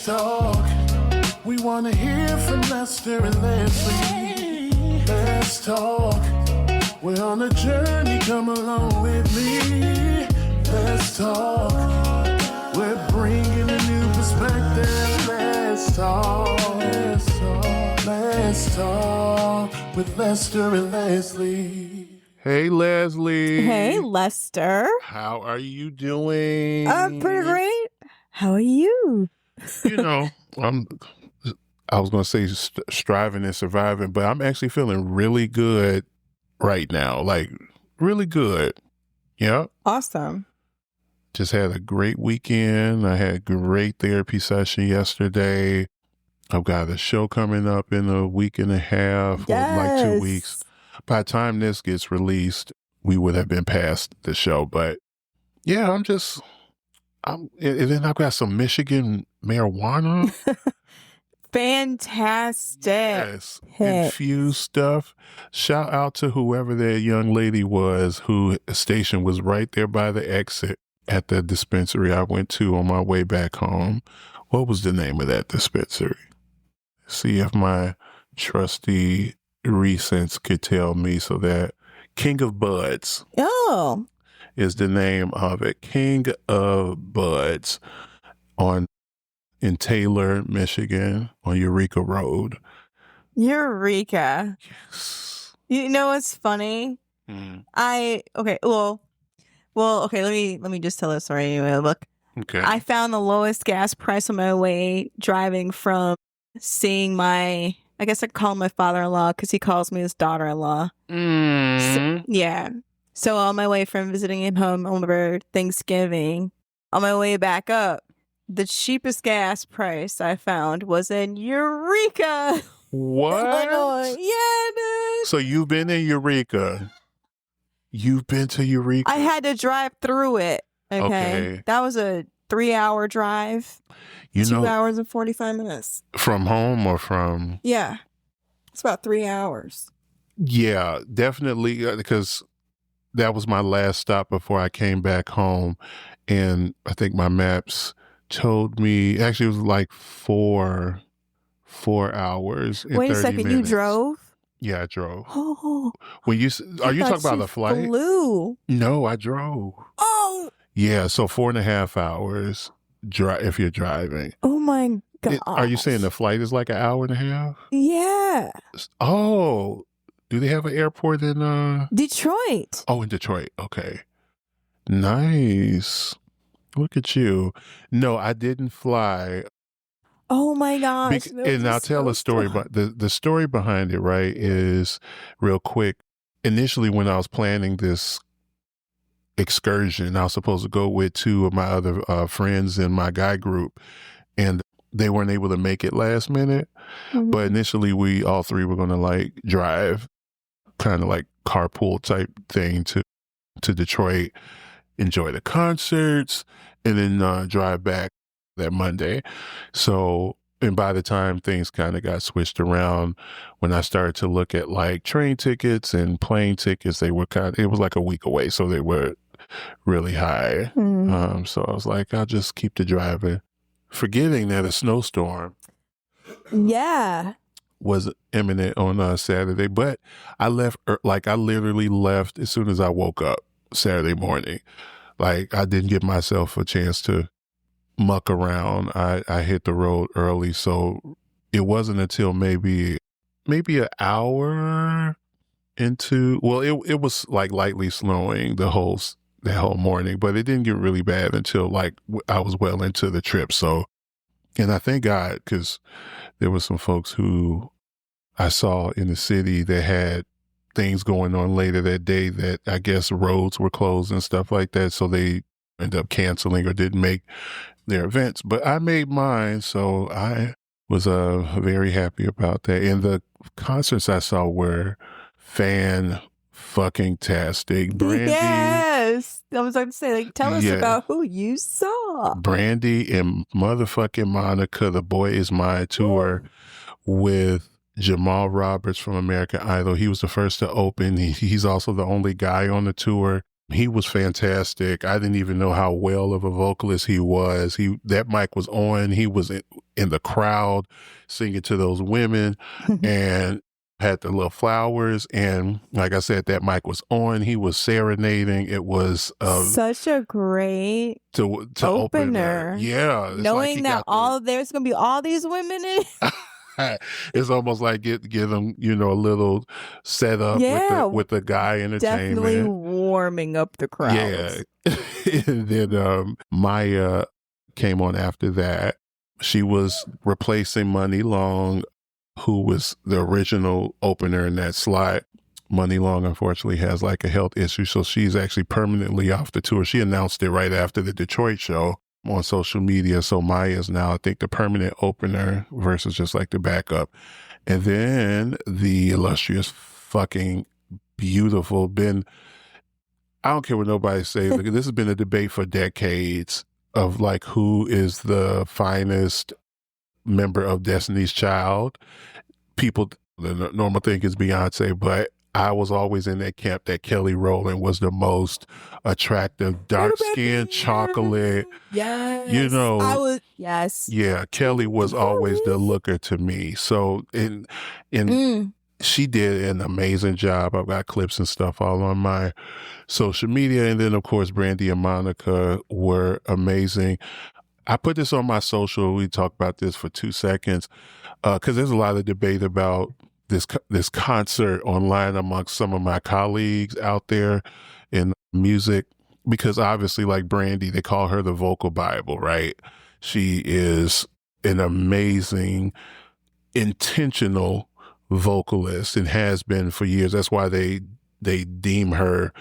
talk. We want to hear from Lester and Leslie. Let's talk. We're on a journey, come along with me. Let's talk. We're bringing a new perspective. Let's talk. Let's talk. Let's talk with Lester and Leslie. Hey, Leslie. Hey, Lester. How are you doing? I'm pretty great. How are you? You know, I was going to say striving and surviving, but I'm actually feeling really good right now. Like, really good. Yeah. Awesome. Just had a great weekend. I had a great therapy session yesterday. I've got a show coming up in a week and a half, or like 2 weeks. By the time this gets released, we would have been past the show. But yeah, and then I've got some Michigan marijuana. Fantastic. Yes. Infused stuff. Shout out to whoever that young lady was whose station was right there by the exit at the dispensary I went to on my way back home. What was the name of that dispensary? See if my trusty recents could tell me. So that King of Buds is the name of it. King of Buds in Taylor, Michigan, on Eureka Road. Eureka. Yes. You know what's funny? Okay, let me just tell this story anyway. Look. Okay. I found the lowest gas price on my way driving from seeing I guess I call him my father-in-law because he calls me his daughter-in-law. So, yeah. So on my way from visiting him home over Thanksgiving, on my way back up, the cheapest gas price I found was in Eureka. What? Illinois. Yeah, dude. So you've been in Eureka. You've been to Eureka? I had to drive through it. Okay. That was a 3-hour drive. 2 hours and 45 minutes. From home or from? Yeah. It's about 3 hours. Yeah, definitely. Because that was my last stop before I came back home. And I think my maps told me, actually it was like 4 hours and Wait 30 a second, minutes. you drove? Yeah, I drove. Oh. Are you talking about the flight? Flew. No, I drove. Oh. Yeah, so 4.5 hours if you're driving. Oh my God. Are you saying the flight is like an hour and a half? Yeah. Oh, do they have an airport in Detroit? Oh, in Detroit. Okay. Nice. Look at you. No, I didn't fly. Oh my gosh. And I'll tell a story, but the story behind it, right, is real quick. Initially, when I was planning this excursion, I was supposed to go with 2 of my other friends in my guy group, and they weren't able to make it last minute. Mm-hmm. But initially, we all 3 were going to like drive, kind of like carpool type thing to Detroit, enjoy the concerts, and then drive back that Monday. So, and by the time things kind of got switched around, when I started to look at like train tickets and plane tickets, it was like a week away. So they were really high. So I was like, I'll just keep the driving, forgetting that a snowstorm was imminent on Saturday. But I left, I literally left as soon as I woke up Saturday morning. Like, I didn't give myself a chance to muck around. I hit the road early, so it wasn't until maybe an hour into, well, it was like lightly snowing the whole morning, but it didn't get really bad until like I was well into the trip. So, and I thank God, because there were some folks who I saw in the city that had things going on later that day that I guess roads were closed and stuff like that. So they ended up canceling or didn't make their events. But I made mine, so I was very happy about that. And the concerts I saw were fan-fucking-tastic. Brandy. Yes. I was about to say, like, tell us about who you saw. Brandy and motherfucking Monica, the Boy Is Mine tour with Jamal Roberts from American Idol. He was the first to open. He's also the only guy on the tour. He was fantastic. I didn't even know how well of a vocalist he was. That mic was on. He was in the crowd singing to those women and had the little flowers. And like I said, that mic was on. He was serenading. It was such a great to opener. Yeah. Knowing that there's going to be all these women in it's almost like give them, a little setup with the guy entertainment. Definitely warming up the crowd. Yeah. And then Maya came on after that. She was replacing Money Long, who was the original opener in that slot. Money Long, unfortunately, has like a health issue, so she's actually permanently off the tour. She announced it right after the Detroit show on social media. So Maya is now, I think, the permanent opener versus just like the backup. And then the illustrious, fucking beautiful I don't care what nobody says. This has been a debate for decades of like who is the finest member of Destiny's Child. People, the normal thing is Beyonce, but I was always in that camp that Kelly Rowland was the most attractive, dark-skinned, chocolate. Yes. Yes. Yeah, Kelly was always the looker to me. So, she did an amazing job. I've got clips and stuff all on my social media. And then, of course, Brandy and Monica were amazing. I put this on my social. We talked about this for 2 seconds because there's a lot of debate about this concert online amongst some of my colleagues out there in music, because obviously, like Brandy, they call her the vocal Bible, right? She is an amazing, intentional vocalist and has been for years. That's why they deem her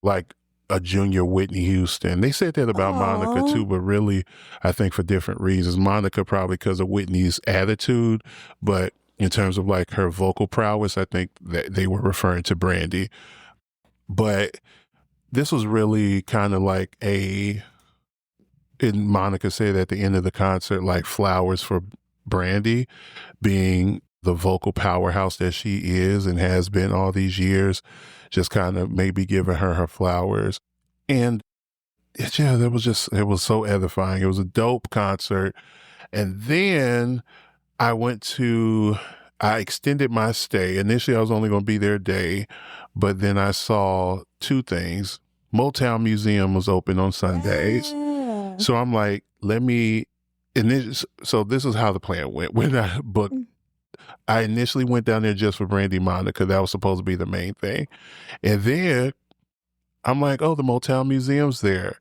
like a junior Whitney Houston. They said that about Monica too, but really, I think for different reasons. Monica probably because of Whitney's attitude, but in terms of like her vocal prowess, I think that they were referring to Brandy. But this was really kind of like and Monica said at the end of the concert, like flowers for Brandy being the vocal powerhouse that she is and has been all these years, just kind of maybe giving her flowers. And it was so edifying. It was a dope concert. And then I extended my stay. Initially, I was only going to be there a day, but then I saw two things. Motown Museum was open on Sundays. Yeah. So I'm like, so this is how the plan went. When I initially went down there just for Brandy Monica. That was supposed to be the main thing. And then I'm like, oh, the Motown Museum's there.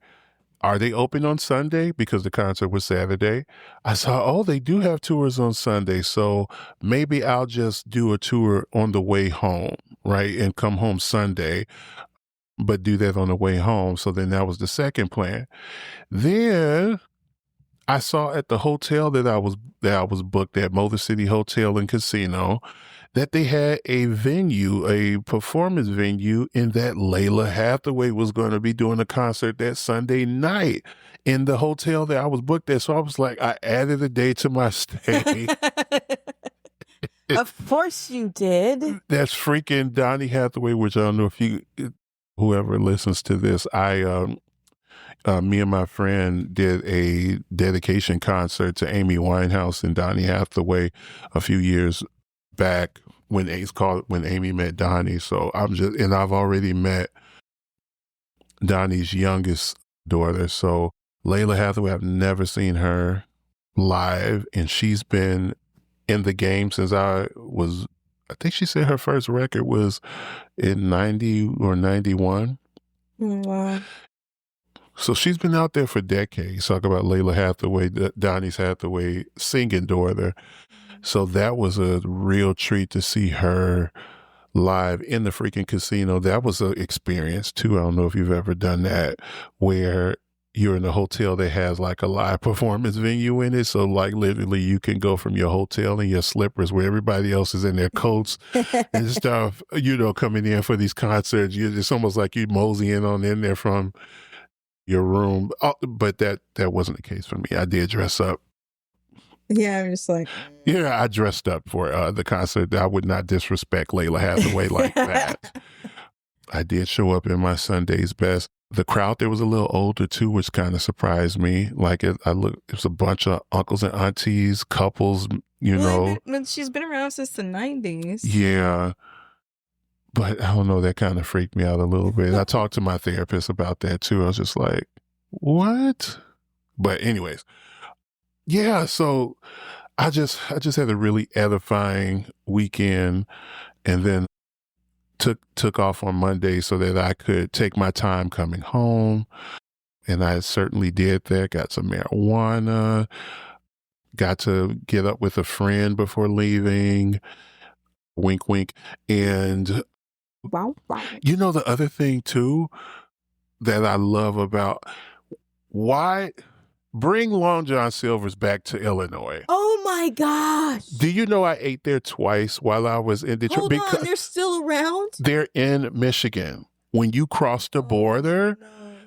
Are they open on Sunday? Because the concert was Saturday. I saw, they do have tours on Sunday. So maybe I'll just do a tour on the way home, right? And come home Sunday, but do that on the way home. So then that was the second plan. Then I saw at the hotel that I was booked at, Motor City Hotel and Casino, that they had a performance venue, and that Layla Hathaway was going to be doing a concert that Sunday night in the hotel that I was booked at. So I was like, I added a day to my stay. Of course you did. That's freaking Donny Hathaway, which I don't know if whoever listens to this, me and my friend did a dedication concert to Amy Winehouse and Donny Hathaway a few years back when Amy met Donny. So I've already met Donny's youngest daughter. So Layla Hathaway, I've never seen her live, and she's been in the game since I think she said her first record was in 90 or 91. Wow. So she's been out there for decades. Talk about Layla Hathaway, Donny's Hathaway singing daughter. So that was a real treat to see her live in the freaking casino. That was an experience too. I don't know if you've ever done that, where you're in a hotel that has like a live performance venue in it. So like literally you can go from your hotel in your slippers where everybody else is in their coats and stuff, coming in for these concerts. It's almost like you moseying on in there from your room. But that wasn't the case for me. I did dress up. Yeah, I'm just like... Yeah, I dressed up for the concert. I would not disrespect Layla Hathaway like that. I did show up in my Sunday's best. The crowd there was a little older too, which kind of surprised me. Like it was a bunch of uncles and aunties, couples, But she's been around since the 90s. Yeah. But I don't know, that kind of freaked me out a little bit. I talked to my therapist about that too. I was just like, what? But anyways, yeah, so I just had a really edifying weekend, and then took off on Monday so that I could take my time coming home. And I certainly did that. Got some marijuana, got to get up with a friend before leaving. Wink, wink. And Wow. the other thing too that I love about why bring Long John Silver's back to Illinois. Oh my gosh. Do you know I ate there twice while I was in Detroit? Hold on, they're still around? They're in Michigan. When you cross the border,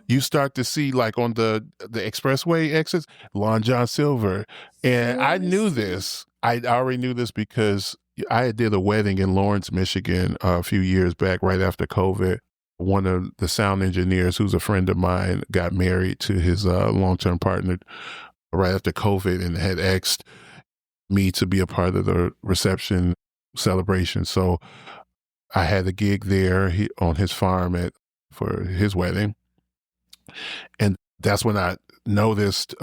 you start to see, like, on the expressway exits, Long John Silver. And I knew this. I already knew this because I did a wedding in Lawrence, Michigan a few years back, right after COVID. One of the sound engineers, who's a friend of mine, got married to his long-term partner right after COVID and had asked me to be a part of the reception celebration. So I had a gig there on his farm for his wedding. And that's when I noticed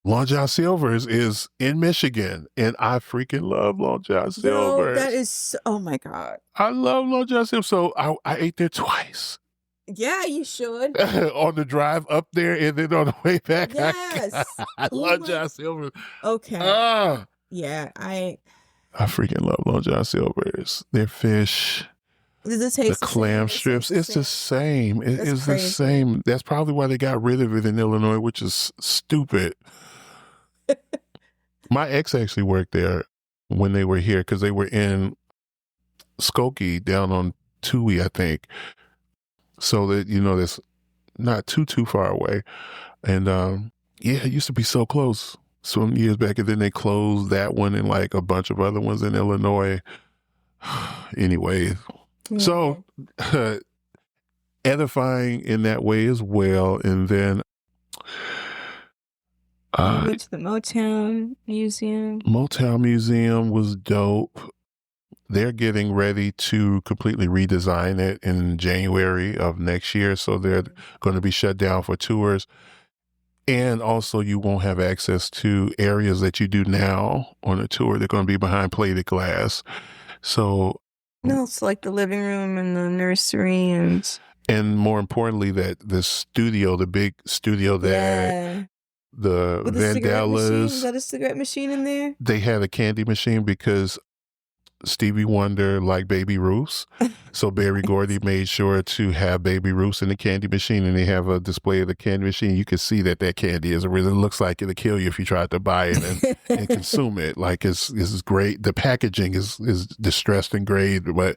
Long John Silver's is in Michigan, and I freaking love Long John Silver's. That is, oh my God. I love Long John Silver's. So I ate there twice. Yeah, you should. On the drive up there and then on the way back. Yes. I love John Silver's. Okay. Yeah, I freaking love Long John Silver's. Their fish. Does it taste the clam strips? It's the same. It is the same. That's probably why they got rid of it in Illinois, which is stupid. My ex actually worked there when they were here because they were in Skokie down on Tui, I think. So that, that's not too far away. And it used to be so close some years back, and then they closed that one and like a bunch of other ones in Illinois. Anyway, so edifying in that way as well. And then went to the Motown Museum. Motown Museum was dope. They're getting ready to completely redesign it in January of next year. So they're going to be shut down for tours. And also you won't have access to areas that you do now on a tour. They're going to be behind plated glass. So no, it's like the living room and the nursery and more importantly, that the studio, the big studio that the Vandellas. Is that a cigarette machine in there? They had a candy machine because Stevie Wonder liked Baby Ruths. So Berry Gordy made sure to have Baby Ruths in the candy machine, and they have a display of the candy machine. You can see that candy it looks like it'll kill you if you tried to buy it and consume it. Like it's great. The packaging is distressed and great, but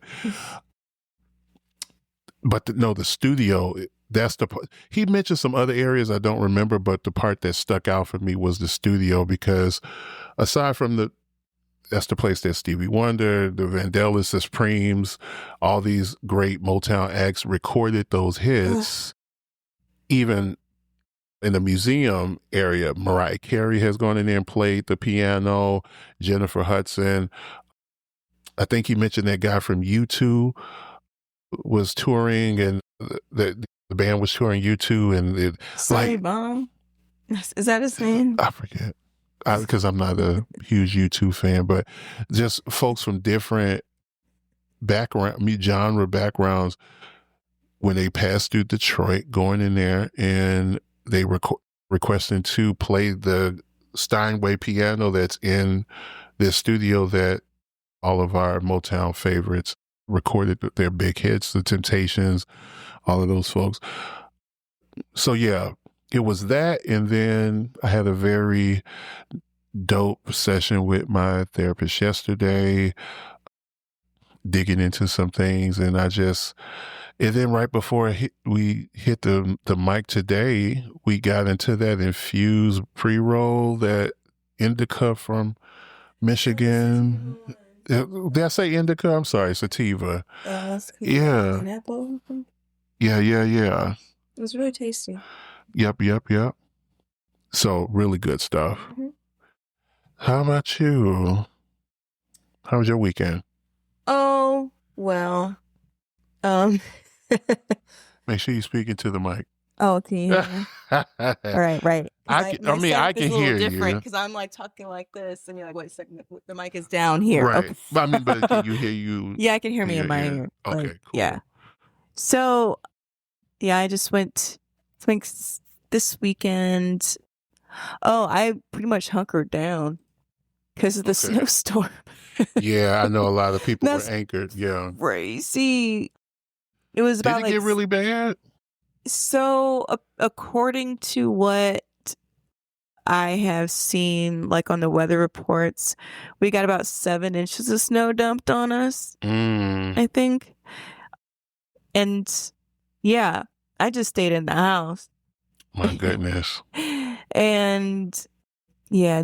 the studio, that's the part. He mentioned some other areas I don't remember, but the part that stuck out for me was the studio, because aside from that's the place that Stevie Wonder, the Vandellas, the Supremes, all these great Motown acts recorded those hits. Even in the museum area, Mariah Carey has gone in there and played the piano. Jennifer Hudson. I think he mentioned that guy from U2 was touring, and the band was touring U2, and Sorry, Bomb. Is that his name? I forget. Because I'm not a huge U2 fan, but just folks from different genre backgrounds, when they passed through Detroit, going in there and they requesting to play the Steinway piano that's in this studio that all of our Motown favorites recorded their big hits, the Temptations, all of those folks. So yeah, it was that. And then I had a very dope session with my therapist yesterday, digging into some things. And then right before we hit the mic today, we got into that infused pre-roll, that indica from Michigan. Did I say indica? I'm sorry, sativa. Yeah. Pineapple? Yeah. It was really tasty. Yep. So really good stuff. Mm-hmm. How about you? How was your weekend? Oh, well. Make sure you speak into the mic. Oh, can you hear me? Right. I can hear you. Because I'm like talking like this, and you're like, wait a second, the mic is down here. Right. Okay. But I mean, but can you hear you? Yeah, I can hear me in my ear. Okay, Like, cool. Yeah. So, yeah, I just went this weekend. Oh, I pretty much hunkered down because of the snowstorm. Yeah, I know a lot of people were That's anchored. Yeah. Crazy. It was about Did it get really bad? So, according to what I have seen, like on the weather reports, we got about 7 inches of snow dumped on us, I think. And yeah, I just stayed in the house. My goodness. And yeah,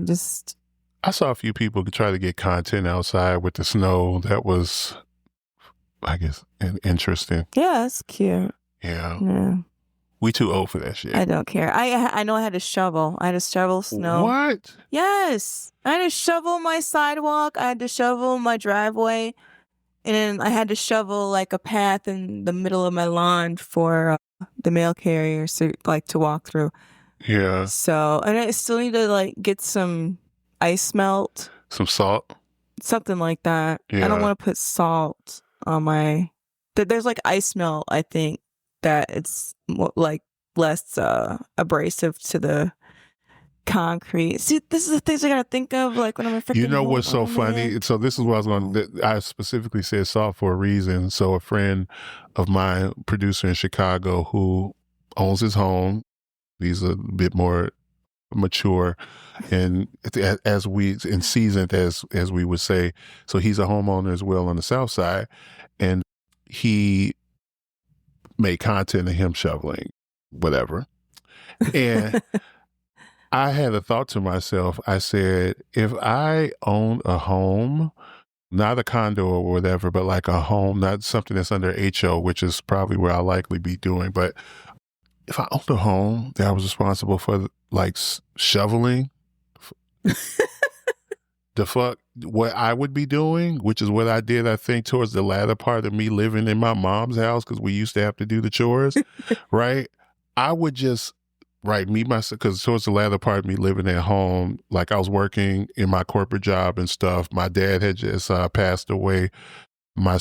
I saw a few people try to get content outside with the snow. That was, I guess, interesting. Yeah, that's cute. Yeah. We too old for that shit. I don't care. I know I had to shovel. I had to shovel snow. What? Yes. I had to shovel my sidewalk. I had to shovel my driveway. And then I had to shovel like a path in the middle of my lawn for the mail carriers to walk through. Yeah. So, and I still need to like get some ice melt. Some salt? Something like that. Yeah. I don't want to put salt on my... There's like ice melt, I think, that it's like less abrasive to the concrete. See, this is the things I gotta think of, like when I'm a freaking... You know what's so funny? So this is what I was going to... I specifically said salt for a reason. So a friend of mine, producer in Chicago, who owns his home, he's a bit more mature and seasoned as we would say. So he's a homeowner as well on the South Side, and he made content of him shoveling, whatever. And I had a thought to myself. I said, if I own a home, not a condo or whatever, but like a home, not something that's under HO, which is probably where I'll likely be doing, but if I owned a home that I was responsible for like shoveling, the fuck what I would be doing, which is what I did, I think, towards the latter part of me living in my mom's house, because we used to have to do the chores, right? I would just, meet myself, because towards the latter part of me living at home, like I was working in my corporate job and stuff. My dad had just passed away. My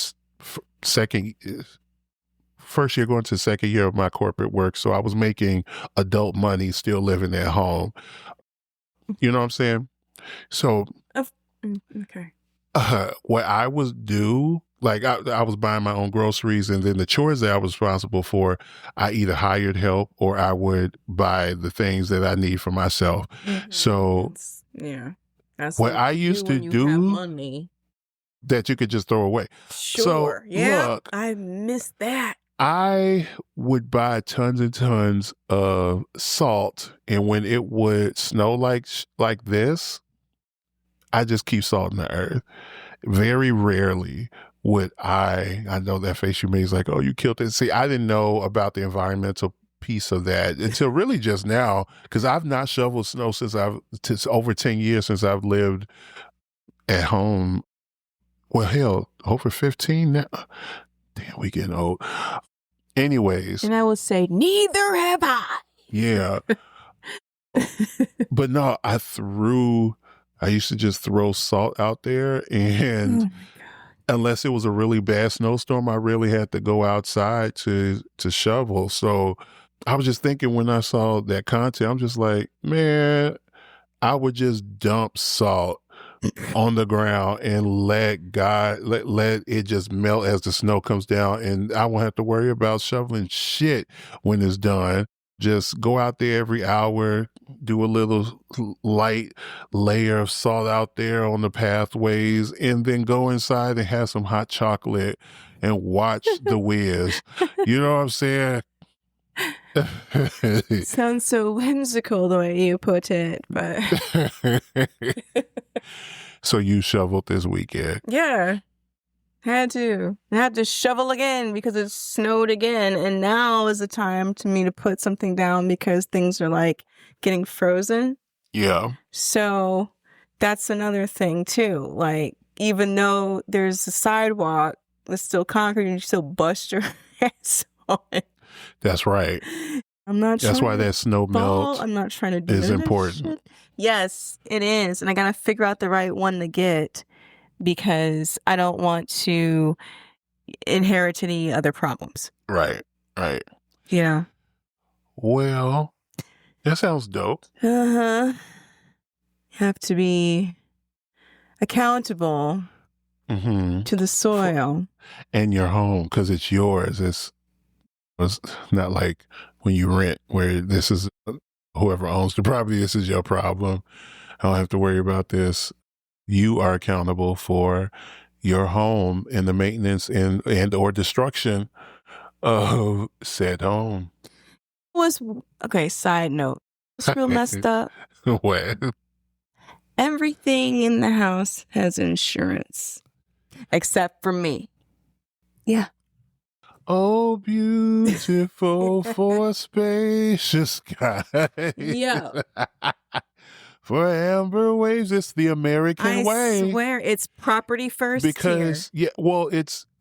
first year going to the second year of my corporate work. So I was making adult money, still living at home. You know what I'm saying? So, okay. What I would do, like I was buying my own groceries, and then the chores that I was responsible for, I either hired help or I would buy the things that I need for myself. Mm-hmm. So, that's what I used to do that you could just throw away. Sure. So, yeah. Look, I missed that. I would buy tons and tons of salt, and when it would snow like this, I just keep salt in the earth. Very rarely would I know that face you made is like, oh, you killed it. See, I didn't know about the environmental piece of that until really just now, because I've not shoveled snow since over 10 years since I've lived at home. Well, hell, over 15 now. Damn, we getting old. Anyways. And I would say, neither have I. Yeah. But no, I used to just throw salt out there, and unless it was a really bad snowstorm, I really had to go outside to shovel. So I was just thinking, when I saw that content, I'm just like, man, I would just dump salt on the ground and let it just melt as the snow comes down, and I won't have to worry about shoveling shit when it's done. Just go out there every hour, do a little light layer of salt out there on the pathways, and then go inside and have some hot chocolate and watch the whiz. You know what I'm saying? Sounds so whimsical the way you put it, but... So you shoveled this weekend? Yeah. I had to shovel again because it snowed again. And now is the time to me to put something down because things are like getting frozen. Yeah. So that's another thing too. Like, even though there's a sidewalk, it's still concrete and you still bust your ass on it. That's right. I'm not That's trying why to that snow fall. melt I'm not trying to do is that important. shit. Yes, it is. And I got to figure out the right one to get because I don't want to inherit any other problems. Right. Right. Yeah. Well, that sounds dope. Uh-huh. Have to be accountable Mm-hmm. to the soil. And your home, because it's yours. It's not like when you rent, where this is whoever owns the property, this is your problem. I don't have to worry about this. You are accountable for your home and the maintenance and or destruction of said home. Okay, side note. It's real messed up. What? Everything in the house has insurance. Except for me. Yeah. Oh, beautiful for spacious sky. Yeah. For amber waves, it's the American way. I swear it's property first Because, here. yeah, well,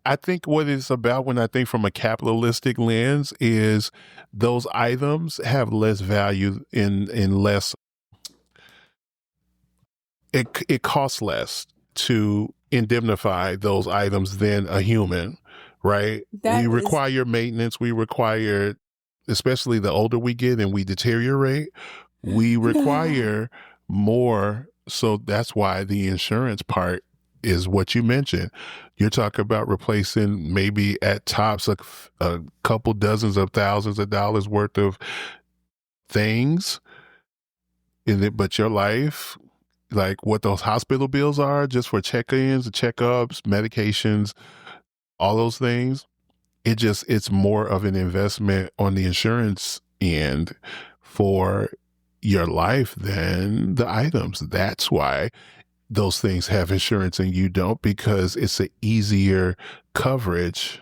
I think what it's about when I think from a capitalistic lens is those items have less value in less, it costs less to indemnify those items than a human, right? We require maintenance. We require, especially the older we get and we deteriorate, we require more. So that's why the insurance part is what you mentioned. You're talking about replacing maybe at tops a couple dozens of thousands of dollars worth of things in it, but your life, like what those hospital bills are just for check-ins, checkups, medications, all those things, it's more of an investment on the insurance end for your life than the items. That's why those things have insurance and you don't, because it's an easier coverage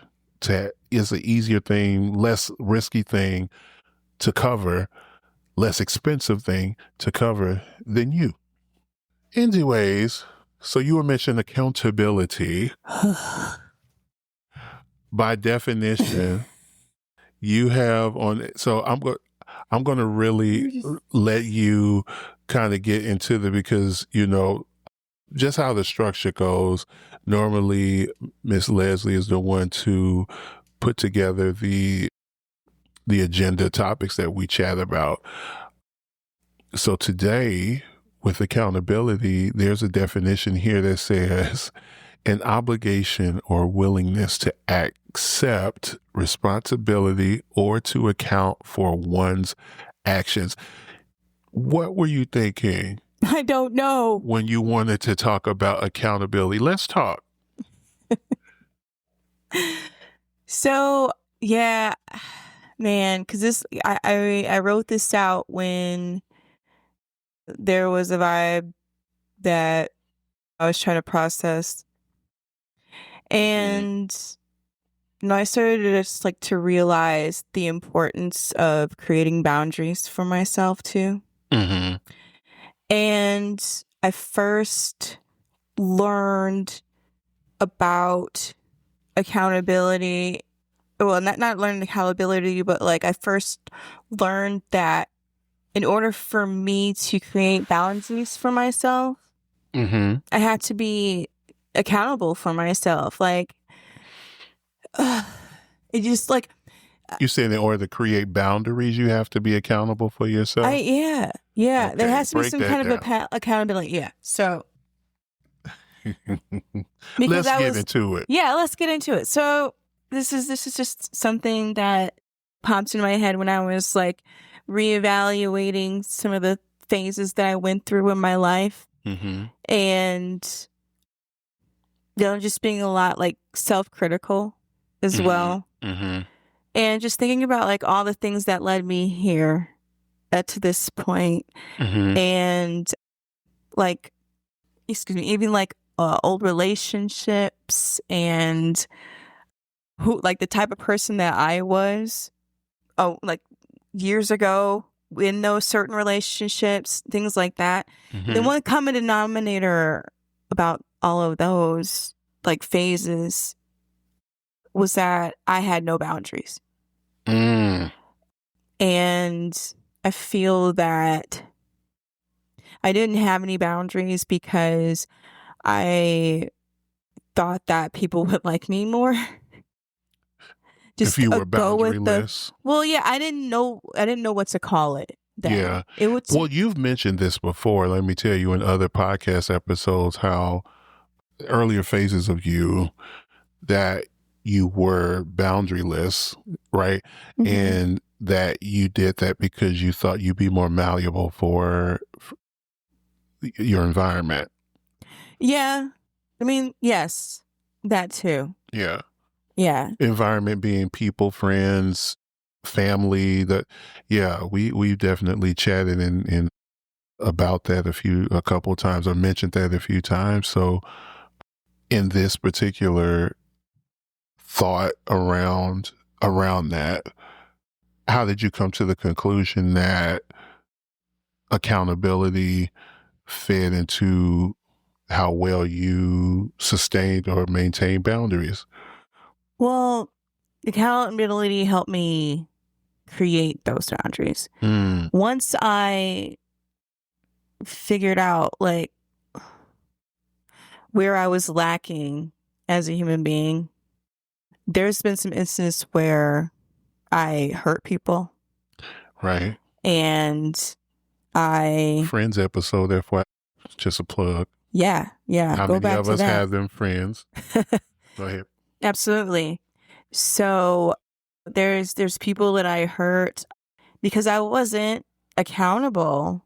it's an easier thing, less risky thing to cover, less expensive thing to cover than you. Anyways, so you were mentioning accountability. By definition, you have so I'm going to really let you kind of get into because, just how the structure goes. Normally, Miss Leslie is the one to put together the agenda topics that we chat about. So today, with accountability, there's a definition here that says an obligation or willingness to accept responsibility or to account for one's actions. What were you thinking? I don't know. When you wanted to talk about accountability, let's talk. So, yeah, man, because I wrote this out when there was a vibe that I was trying to process. And, I started to just like to realize the importance of creating boundaries for myself too. Mm-hmm. And I first learned about accountability. Well, not learning accountability, but like I first learned that in order for me to create boundaries for myself, Mm-hmm. I had to be accountable for myself. Like, it just like. You said in order to create boundaries, you have to be accountable for yourself? Yeah. Okay, There has to be break some that kind of down. accountability. Yeah. So. Let's get into it. Yeah, let's get into it. So this is just something that popped in my head when I was like reevaluating some of the phases that I went through in my life. Mm-hmm. And just being a lot like self-critical as Mm-hmm. well. Mm-hmm. And just thinking about like all the things that led me here to this point. Mm-hmm. And like, excuse me, even like old relationships and who, like, the type of person that I was, like years ago in those certain relationships, things like that. The one common denominator about all of those like phases was that I had no boundaries. And I feel that I didn't have any boundaries because I thought that people would like me more. Just if you were boundaryless. Well, yeah, I didn't know what to call it then. Yeah. It would Well, you've mentioned this before. Let me tell you in other podcast episodes how earlier phases of you that you were boundaryless, right? And that you did that because you thought you'd be more malleable for your environment. Yeah. I mean, yes, that too. Yeah. Yeah. Environment being people, friends, family. We've definitely chatted in about that a couple of times, or mentioned that a few times. So in this particular thought around that, how did you come to the conclusion that accountability fed into how well you sustained or maintained boundaries? Well, accountability helped me create those boundaries. Once I figured out like where I was lacking as a human being, there's been some instances where I hurt people. Right. And Friends episode, therefore, just a plug. Yeah. How Go many back of to us that. have them friends? Go ahead. Absolutely. So there's people that I hurt because I wasn't accountable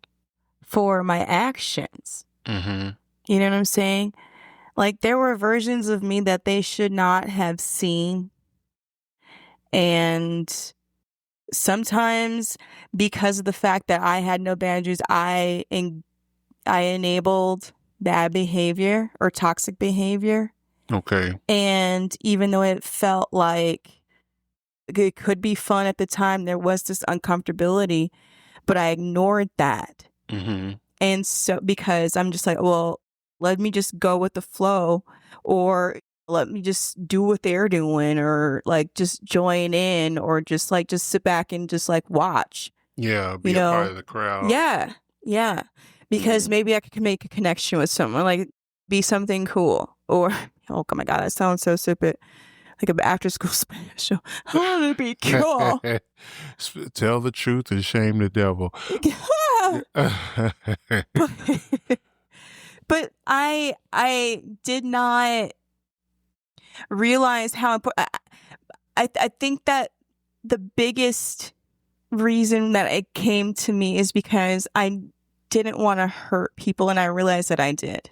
for my actions. You know what I'm saying? Like, there were versions of me that they should not have seen. And sometimes because of the fact that I had no boundaries, I enabled bad behavior or toxic behavior. Okay. And even though it felt like it could be fun at the time, there was this uncomfortability, but I ignored that. And so, because I'm just like, well, let me just go with the flow, or let me just do what they're doing, or like just join in, or just sit back and just like watch. Yeah, be a part of the crowd. Yeah. Because maybe I could make a connection with someone, like be something cool. Or, oh my God, that sounds so stupid. Like an after school special. I want to be cool. Tell the truth and shame the devil. But I did not realize how important. I think that the biggest reason that it came to me is because I didn't want to hurt people, and I realized that I did.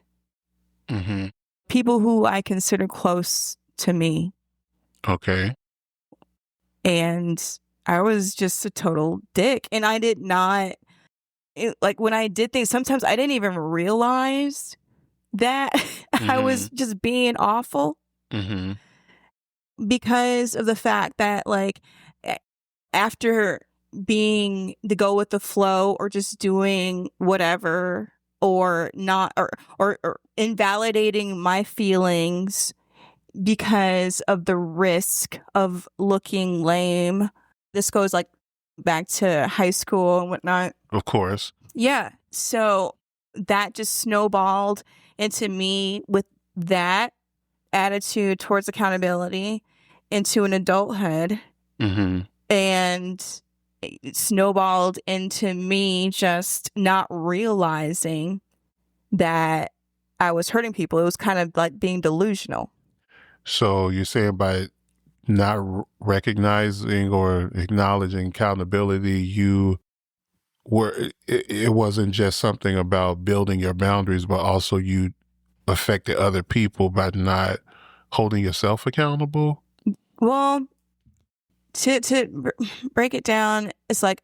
People who I consider close to me. Okay. And I was just a total dick, and I did not. Like, when I did things, sometimes I didn't even realize that I was just being awful because of the fact that, like, after being the go with the flow, or just doing whatever, or not, or invalidating my feelings because of the risk of looking lame. This goes like back to high school and whatnot. Of course. Yeah. So that just snowballed into me with that attitude towards accountability into an adulthood. And it snowballed into me just not realizing that I was hurting people. It was kind of like being delusional. So you're saying by not recognizing or acknowledging accountability, it wasn't just something about building your boundaries, but also you affected other people by not holding yourself accountable? Well, to break it down, it's like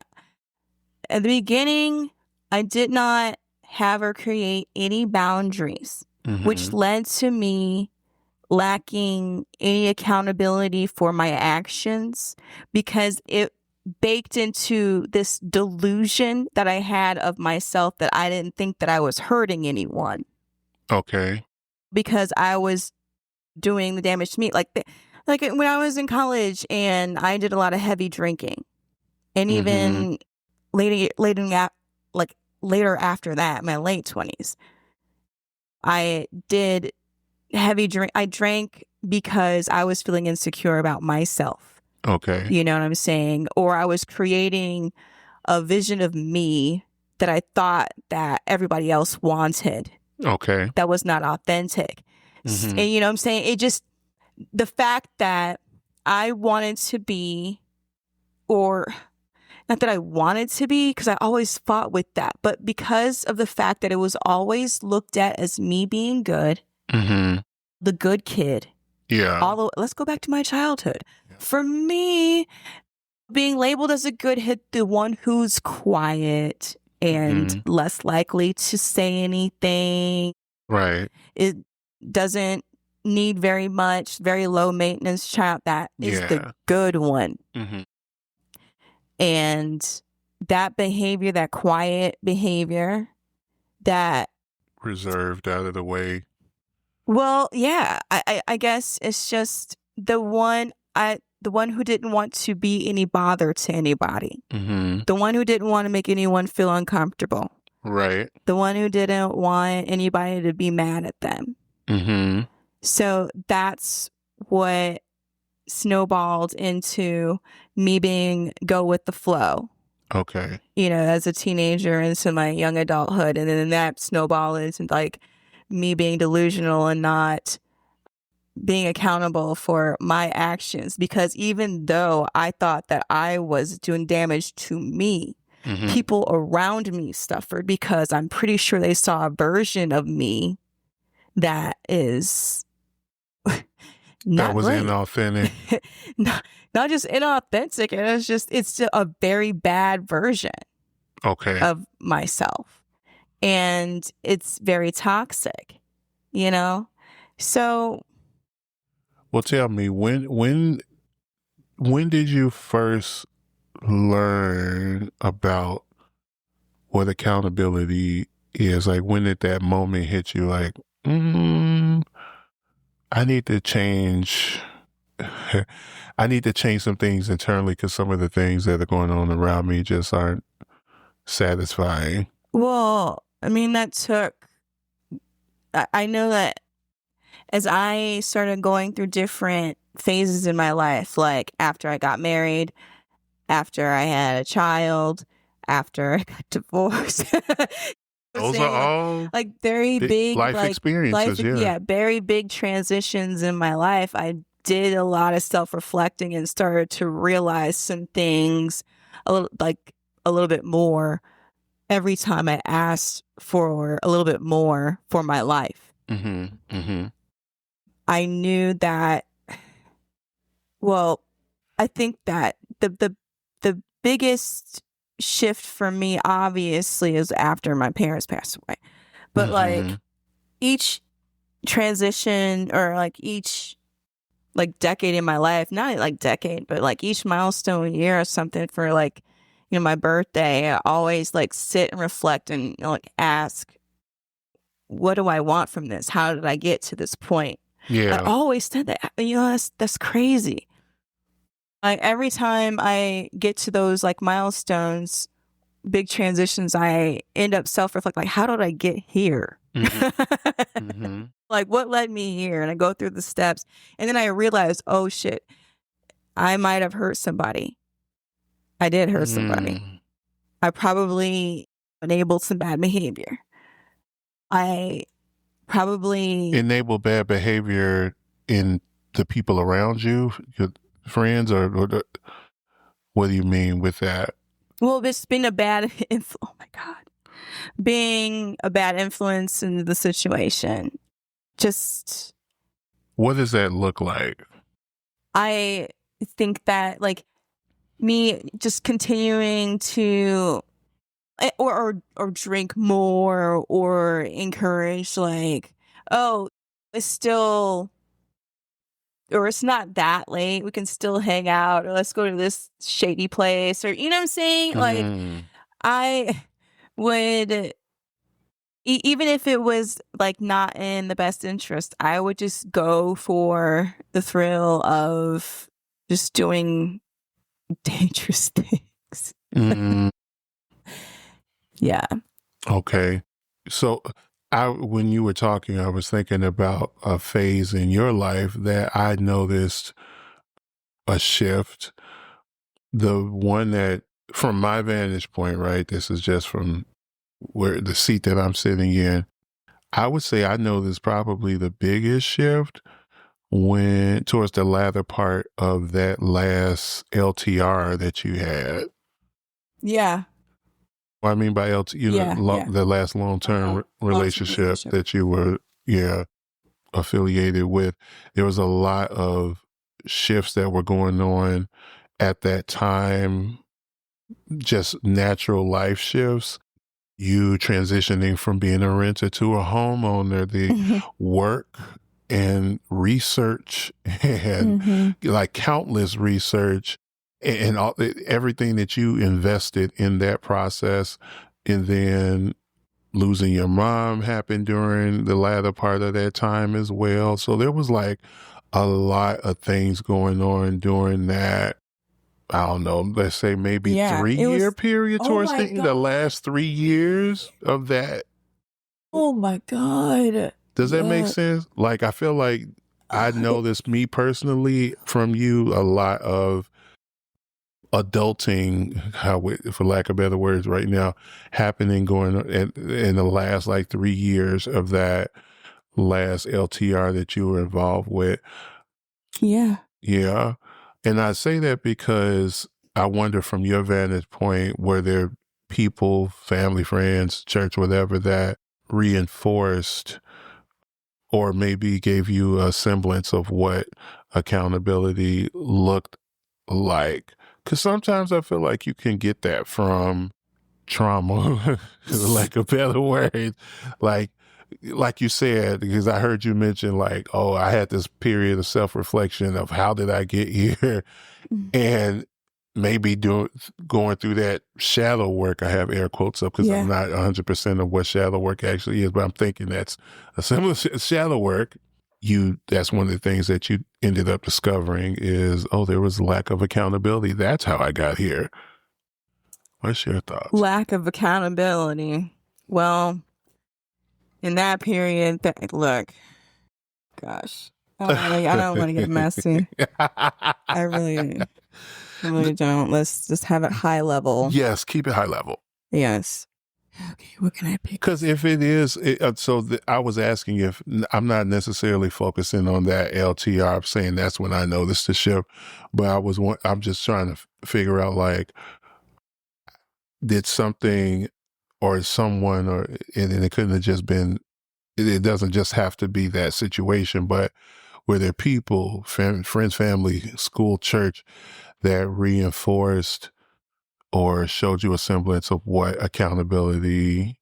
at the beginning, I did not have or create any boundaries which led to me lacking any accountability for my actions because it baked into this delusion that I had of myself that I didn't think that I was hurting anyone. Okay. Because I was doing the damage to me. Like when I was in college and I did a lot of heavy drinking. And even later after that, my late 20s, I did heavy drink. I drank because I was feeling insecure about myself. Okay. You know what I'm saying? Or I was creating a vision of me that I thought that everybody else wanted. Okay. That was not authentic. And you know what I'm saying? It just, the fact that I wanted to be, or not that I wanted to be, because I always fought with that, but because of the fact that it was always looked at as me being good, the good kid. Yeah. Let's go back to my childhood. Yeah. For me, being labeled as a good kid, the one who's quiet and less likely to say anything. Right. It doesn't need very much, very low maintenance child. That is the good one. And that behavior, that quiet behavior, that reserved, out of the way. Well, yeah, I guess it's just the one who didn't want to be any bother to anybody. The one who didn't want to make anyone feel uncomfortable. Right. The one who didn't want anybody to be mad at them. So that's what snowballed into me being go with the flow. Okay. You know, as a teenager into my young adulthood. And then that snowballed into like me being delusional and not being accountable for my actions. Because even though I thought that I was doing damage to me, people around me suffered because I'm pretty sure they saw a version of me that is that was great. Inauthentic. Not just inauthentic. It's a very bad version of myself. And it's very toxic, you know? So. Well, tell me, when did you first learn about what accountability is? Like, when did that moment hit you? Like, I need to change. I need to change some things internally because some of the things that are going on around me just aren't satisfying. Well, I mean, I know that as I started going through different phases in my life, like after I got married, after I had a child, after I got divorced. Those are all like very big life experiences. Very big transitions in my life. I did a lot of self-reflecting and started to realize some things a little bit more every time I asked for a little bit more for my life. I knew that, well, I think that the biggest shift for me obviously is after my parents passed away. But like each transition or like each like decade in my life, not like decade, but like each milestone year or something for like, you know, my birthday, I always like sit and reflect and, you know, like ask, what do I want from this? How did I get to this point? Yeah. I always said that, you know, that's crazy. Like every time I get to those like milestones, big transitions, I end up self-reflect, like, how did I get here? Like, what led me here? And I go through the steps. And then I realize, oh, shit, I might have hurt somebody. I did hurt somebody. I probably enabled some bad behavior. I probably... Enable bad behavior in the people around you, your friends, or what do you mean with that? Well, it's been a bad influence. Oh my God. Being a bad influence in the situation. Just. What does that look like? I think that like me just continuing to or drink more or encourage like oh, it's still, or it's not that late. We can still hang out, or let's go to this shady place, or you know what I'm saying? Like, I would, even if it was like not in the best interest, I would just go for the thrill of just doing dangerous things. Yeah. Okay. So when you were talking, I was thinking about a phase in your life that I noticed a shift. The one that, from my vantage point, right? This is just from where the seat that I'm sitting in. I would say I noticed probably the biggest shift when towards the latter part of that last LTR that you had. Yeah. What I mean by the last long-term relationship that you were, affiliated with. There was a lot of shifts that were going on at that time, just natural life shifts. You transitioning from being a renter to a homeowner, the work and research and like countless research and all, everything that you invested in that process. And then losing your mom happened during the latter part of that time as well. So there was like a lot of things going on during that. I don't know, let's say maybe 3-year period towards the last 3 years of that. Oh my God. Does that make sense? Like, I feel like I know this, me personally, from you, a lot of adulting, for lack of better words right now, happening going in the last like 3 years of that last LTR that you were involved with. Yeah. Yeah. And I say that because I wonder, from your vantage point, were there people, family, friends, church, whatever, that reinforced or maybe gave you a semblance of what accountability looked like? Because sometimes I feel like you can get that from trauma, like a better word. Like you said, because I heard you mention like, oh, I had this period of self-reflection of how did I get here? And maybe going through that shadow work, I have air quotes up because I'm not 100% of what shadow work actually is, but I'm thinking that's a similar shadow work. That's one of the things that you ended up discovering is, oh, there was lack of accountability. That's how I got here. What's your thoughts? Lack of accountability. Well, in that period, look, gosh, I don't want to get messy. I really don't. Let's just have it high level. Yes, keep it high level. Yes. Okay, what can I pick? Because if it is, I was asking if I'm not necessarily focusing on that LTR. I'm saying that's when I noticed the shift, but I'm just trying to figure out, like, did something or someone, and it couldn't have just been, it doesn't just have to be that situation, but were there people, friends, family, school, church, that reinforced or showed you a semblance of what accountability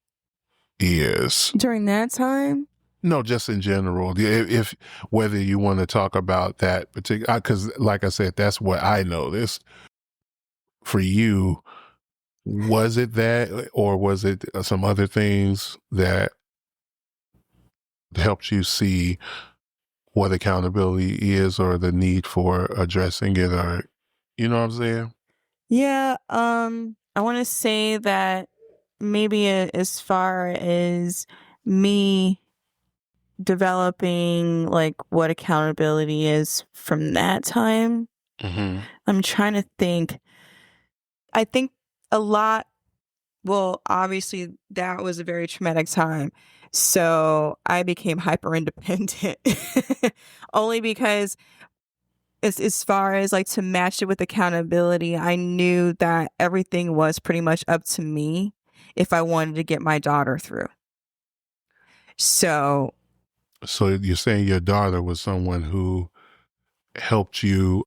is during that time? No, just in general. If whether you want to talk about that particular, because like I said, that's what I noticed. For you, was it that, or was it some other things that helped you see what accountability is, or the need for addressing it, or you know what I'm saying? Yeah. I want to say that maybe as far as me developing like what accountability is from that time, I'm trying to think. I think a lot, well, obviously that was a very traumatic time. So I became hyper independent only because as far as like to match it with accountability, I knew that everything was pretty much up to me if I wanted to get my daughter through. So you're saying your daughter was someone who helped you?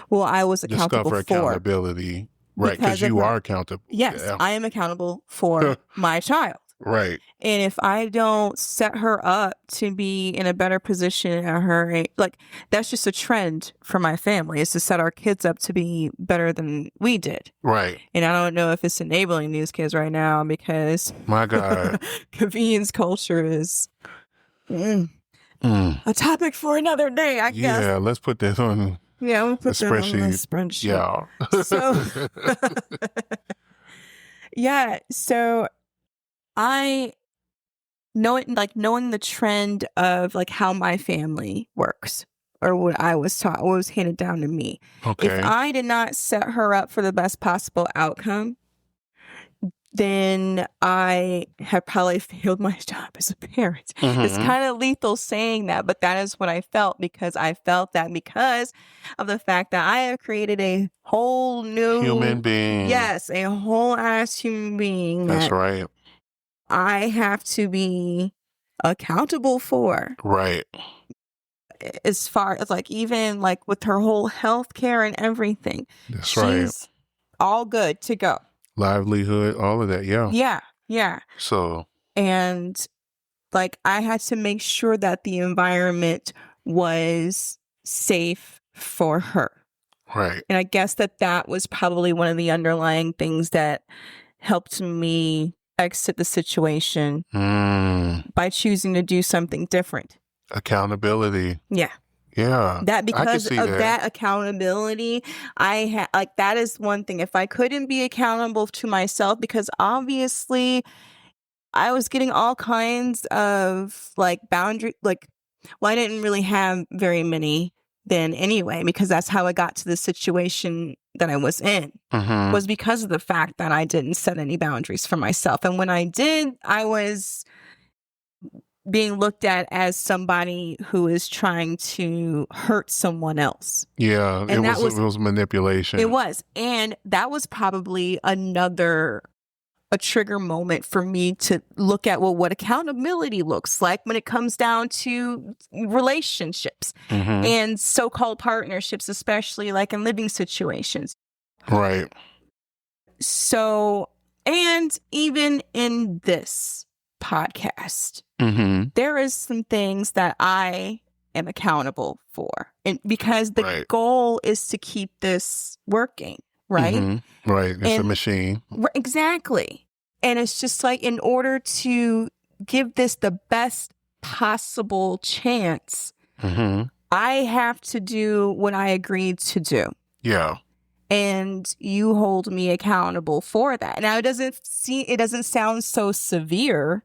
Well, I was accountable discover accountability, right? Because you are accountable. Yes, yeah. I am accountable for my child. Right. And if I don't set her up to be in a better position at her age, like that's just a trend for my family, is to set our kids up to be better than we did. Right. And I don't know if it's enabling these kids right now because My God. convenience culture is a topic for another day, I guess. Yeah, let's put that on Yeah, we'll put the that on the spreadsheet. spreadsheet. Yeah. Yeah, so I knowing the trend of like how my family works or what I was taught, what was handed down to me. Okay. If I did not set her up for the best possible outcome, then I have probably failed my job as a parent. It's kind of lethal saying that, but that is what I felt, because I felt that because of the fact that I have created a whole new human being. Yes, a whole ass human being. That's right. I have to be accountable for. Right. As far as like even like with her whole health care and everything. That's she's right. all good to go. Livelihood, all of that. Yeah. Yeah. Yeah. So. And like I had to make sure that the environment was safe for her. Right. And I guess that was probably one of the underlying things that helped me exit the situation by choosing to do something different. Accountability. Yeah. Yeah. That because of that accountability, I had like that is one thing. If I couldn't be accountable to myself, because obviously I was getting all kinds of like boundary, like, well, I didn't really have very many then anyway, because that's how I got to the situation that I was in, was because of the fact that I didn't set any boundaries for myself. And when I did, I was being looked at as somebody who is trying to hurt someone else. Yeah, and it was manipulation. It was. And that was probably a trigger moment for me to look at, well, what accountability looks like when it comes down to relationships and so-called partnerships, especially like in living situations. Right. So, and even in this podcast, there is some things that I am accountable for, and because the goal is to keep this working. Right? Right. It's a machine. Exactly. And it's just like, in order to give this the best possible chance, I have to do what I agreed to do. Yeah. And you hold me accountable for that. Now, it doesn't sound so severe.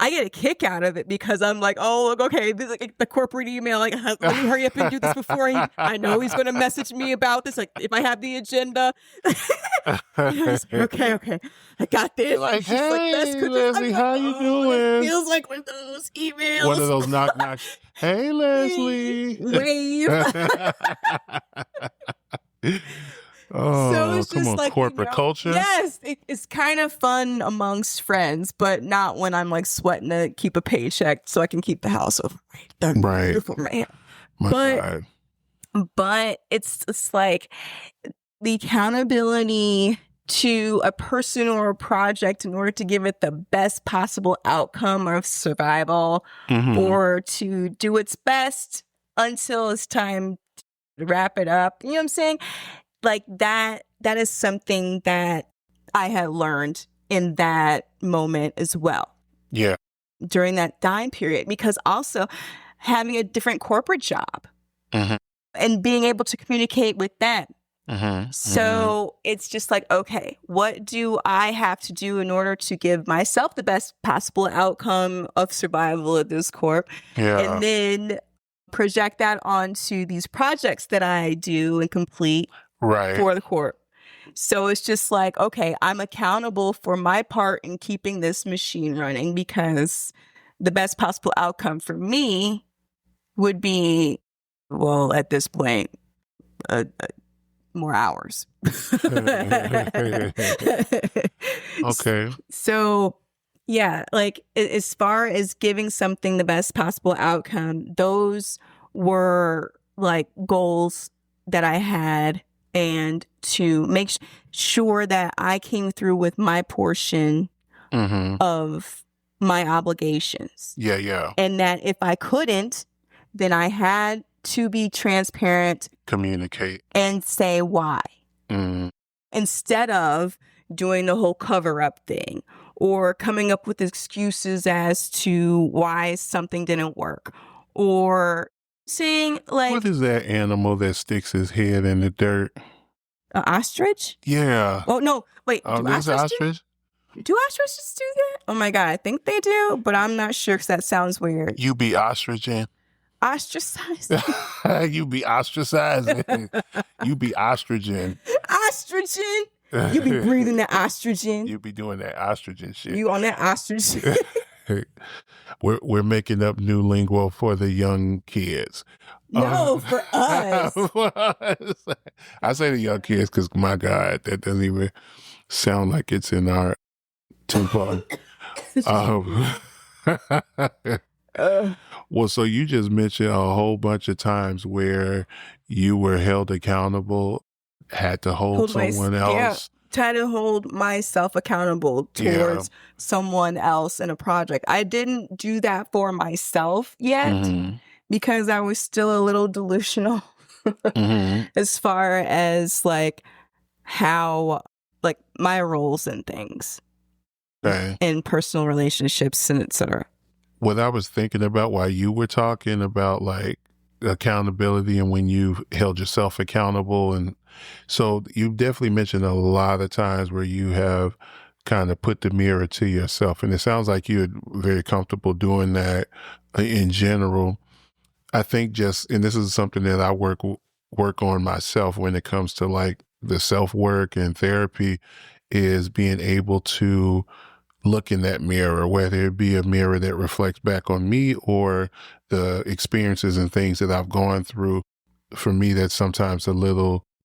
I get a kick out of it because I'm like, oh, look, okay, this is like the corporate email. Like, let me hurry up and do this before I know he's going to message me about this. Like, if I have the agenda. Okay, I got this. Like, hey, Leslie, how you doing? It feels like one of those emails. One of those knock. Hey, Leslie. Wave. Oh, so it's come just on, like, corporate culture. Yes, it's kind of fun amongst friends, but not when I'm like sweating to keep a paycheck so I can keep the house over. Right. But it's like the accountability to a person or a project in order to give it the best possible outcome of survival, or to do its best until it's time to wrap it up. You know what I'm saying? Like that is something that I had learned in that moment as well. Yeah. During that time period, because also having a different corporate job and being able to communicate with them. So it's just like, okay, what do I have to do in order to give myself the best possible outcome of survival at this corp? Yeah. And then project that onto these projects that I do and complete for the corp. So it's just like, okay, I'm accountable for my part in keeping this machine running, because the best possible outcome for me would be, well, at this point, more hours. Okay. So, yeah, like as far as giving something the best possible outcome, those were like goals that I had, and to make sure that I came through with my portion of my obligations. Yeah. And that if I couldn't, then I had to be transparent, Communicate, and say why. Instead of doing the whole cover-up thing or coming up with excuses as to why something didn't work, or saying like, what is that animal that sticks his head in the dirt? an ostrich? Yeah. Oh no, wait. Oh, this ostrich? Do ostriches do that? Oh my God, I think they do, but I'm not sure because that sounds weird. You be ostriching. Ostracized. You be ostracizing. You be ostriching. Ostriching. You be breathing that ostrichen. You be doing that ostriching shit. You on that ostrich. We're making up new lingo for the young kids. No, for us. I say the young kids because, my God, that doesn't even sound like it's in our tempo. Well, so you just mentioned a whole bunch of times where you were held accountable, had to hold someone else. Yeah, try to hold myself accountable towards someone else in a project. I didn't do that for myself yet because I was still a little delusional as far as like how like my roles and things in personal relationships and etc. What I was thinking about while you were talking about like accountability and when you held yourself accountable, and so you definitely mentioned a lot of times where you have kind of put the mirror to yourself, and it sounds like you're very comfortable doing that in general. I think and this is something that I work on myself when it comes to like the self-work and therapy, is being able to look in that mirror, whether it be a mirror that reflects back on me or the experiences and things that I've gone through. For me, that's sometimes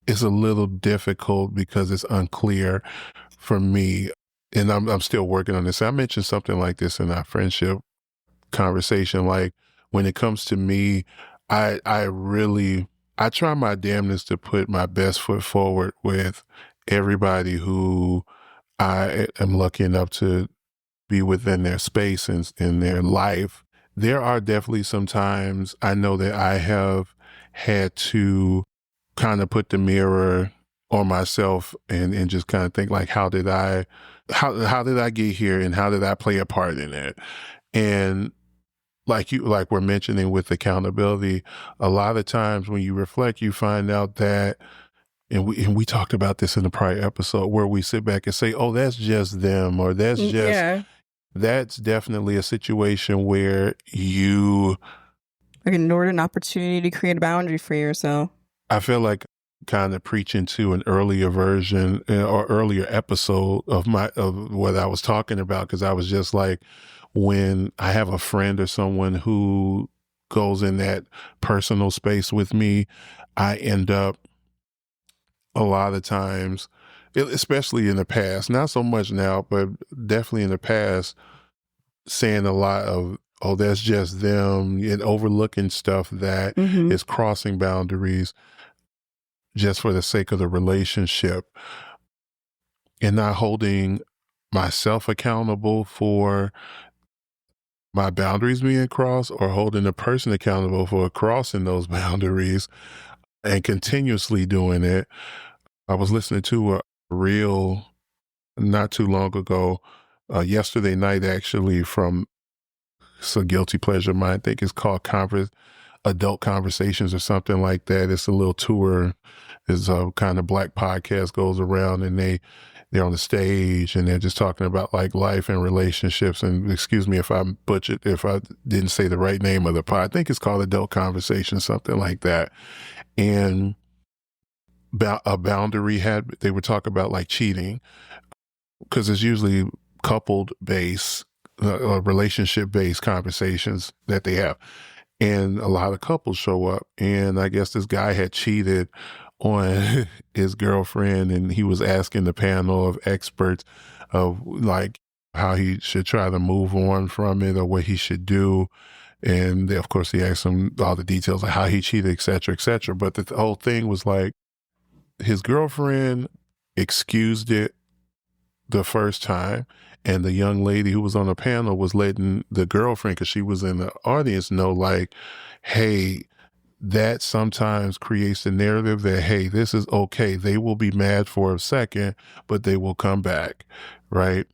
it's a little difficult because it's unclear for me. And I'm still working on this. I mentioned something like this in our friendship conversation. Like when it comes to me, I try my damnedest to put my best foot forward with everybody who I am lucky enough to be within their space and in their life. There are definitely some times I know that I have had to kind of put the mirror on myself and just kind of think like, how did I get here and how did I play a part in it? And like we're mentioning with accountability, a lot of times when you reflect, you find out that, and we talked about this in the prior episode, where we sit back and say, oh, that's just them, or that's definitely a situation where you ignored an opportunity to create a boundary for yourself. I feel like kind of preaching to an earlier version or earlier episode of what I was talking about, because I was just like, when I have a friend or someone who goes in that personal space with me, I end up a lot of times, especially in the past, not so much now, but definitely in the past, saying a lot of, oh, that's just them, and overlooking stuff that is crossing boundaries just for the sake of the relationship, and not holding myself accountable for my boundaries being crossed, or holding the person accountable for crossing those boundaries and continuously doing it. I was listening to a reel not too long ago, yesterday night actually, from it's a guilty pleasure of mine. I think it's called Adult Conversations or something like that. It's a little tour. It's a kind of Black podcast goes around, and they're on the stage and they're just talking about like life and relationships. And excuse me if I butchered, if I didn't say the right name of the pod. I think it's called Adult Conversations, something like that. And a boundary they would talk about like cheating, because it's usually coupled based, relationship based conversations that they have. And a lot of couples show up, and I guess this guy had cheated on his girlfriend, and he was asking the panel of experts of like how he should try to move on from it or what he should do. And of course he asked him all the details like how he cheated, et cetera, et cetera. But the whole thing was like, his girlfriend excused it the first time, And the young lady who was on the panel was letting the girlfriend, because she was in the audience, know like, hey, that sometimes creates the narrative that, hey, this is okay. They will be mad for a second, but they will come back, right?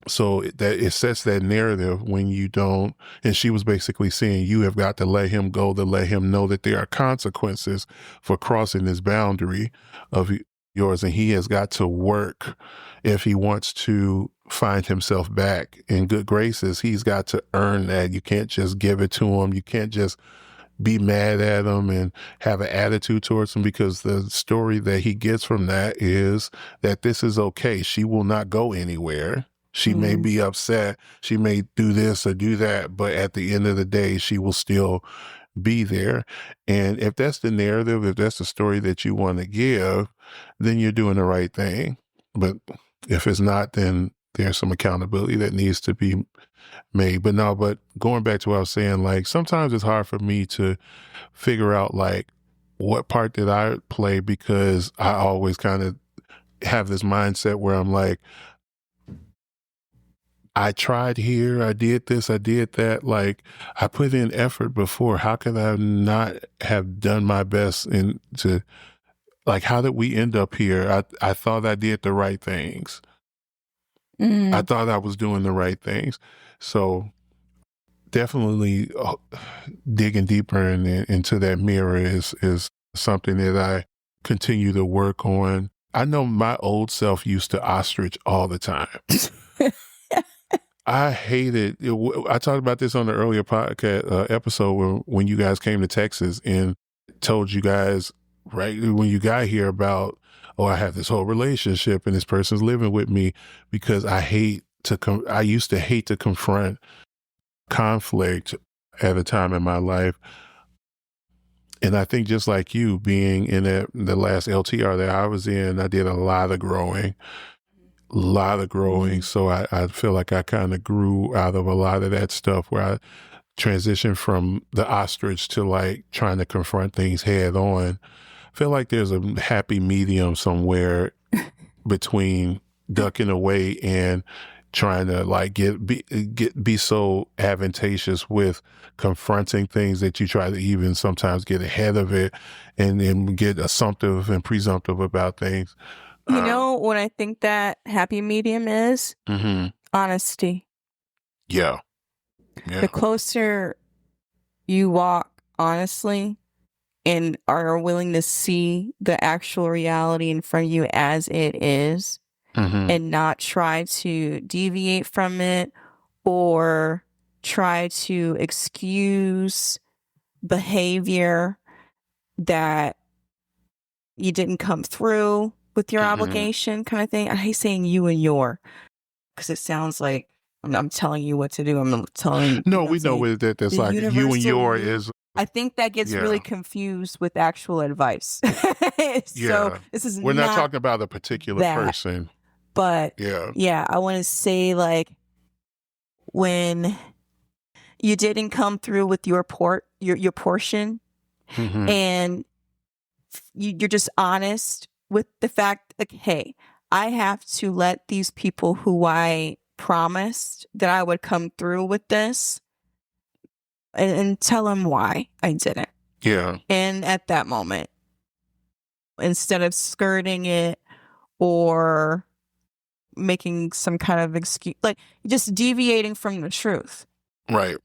So that it sets that narrative when you don't, and she was basically saying you have got to let him go, to let him know that there are consequences for crossing this boundary of yours, and he has got to work if he wants to find himself back in good graces. He's got to earn that. You can't just give it to him. You can't just be mad at him and have an attitude towards him, because the story that he gets from that is that this is okay. She will not go anywhere. She may be upset. She may do this or do that, but at the end of the day, she will still be there. And if that's the narrative, if that's the story that you want to give, then you're doing the right thing. But if it's not, then there's some accountability that needs to be made. But going back to what I was saying, like sometimes it's hard for me to figure out like what part did I play, because I always kind of have this mindset where I'm like, I tried here, I did this, I did that. Like I put in effort before. How could I not have done my best into like, how did we end up here? I thought I did the right things. I thought I was doing the right things. So definitely digging deeper into that mirror is something that I continue to work on. I know my old self used to ostrich all the time. I hated it. I talked about this on the earlier podcast episode when you guys came to Texas and told you guys right when you got here about, oh, I have this whole relationship and this person's living with me, because I used to hate to confront conflict at a time in my life. And I think just like you, being in the last LTR that I was in, I did a lot of growing. So I feel like I kind of grew out of a lot of that stuff, where I transitioned from the ostrich to like trying to confront things head on. I feel like there's a happy medium somewhere between ducking away and trying to like be so advantageous with confronting things that you try to even sometimes get ahead of it and then get assumptive and presumptive about things. You know what I think that happy medium is? Honesty. Yeah. The closer you walk honestly and are willing to see the actual reality in front of you as it is, and not try to deviate from it or try to excuse behavior that you didn't come through with your obligation kind of thing. I hate saying you and your, because it sounds like I'm telling you what to do. I'm telling. No, we know that there's like you and your is. I think that gets really confused with actual advice. So this is we're not talking about a particular person. But I want to say like when you didn't come through with your portion, and you're just honest with the fact like, hey, I have to let these people who I promised that I would come through with this and tell them why I didn't. Yeah. And at that moment, instead of skirting it or making some kind of excuse, like just deviating from the truth. Right.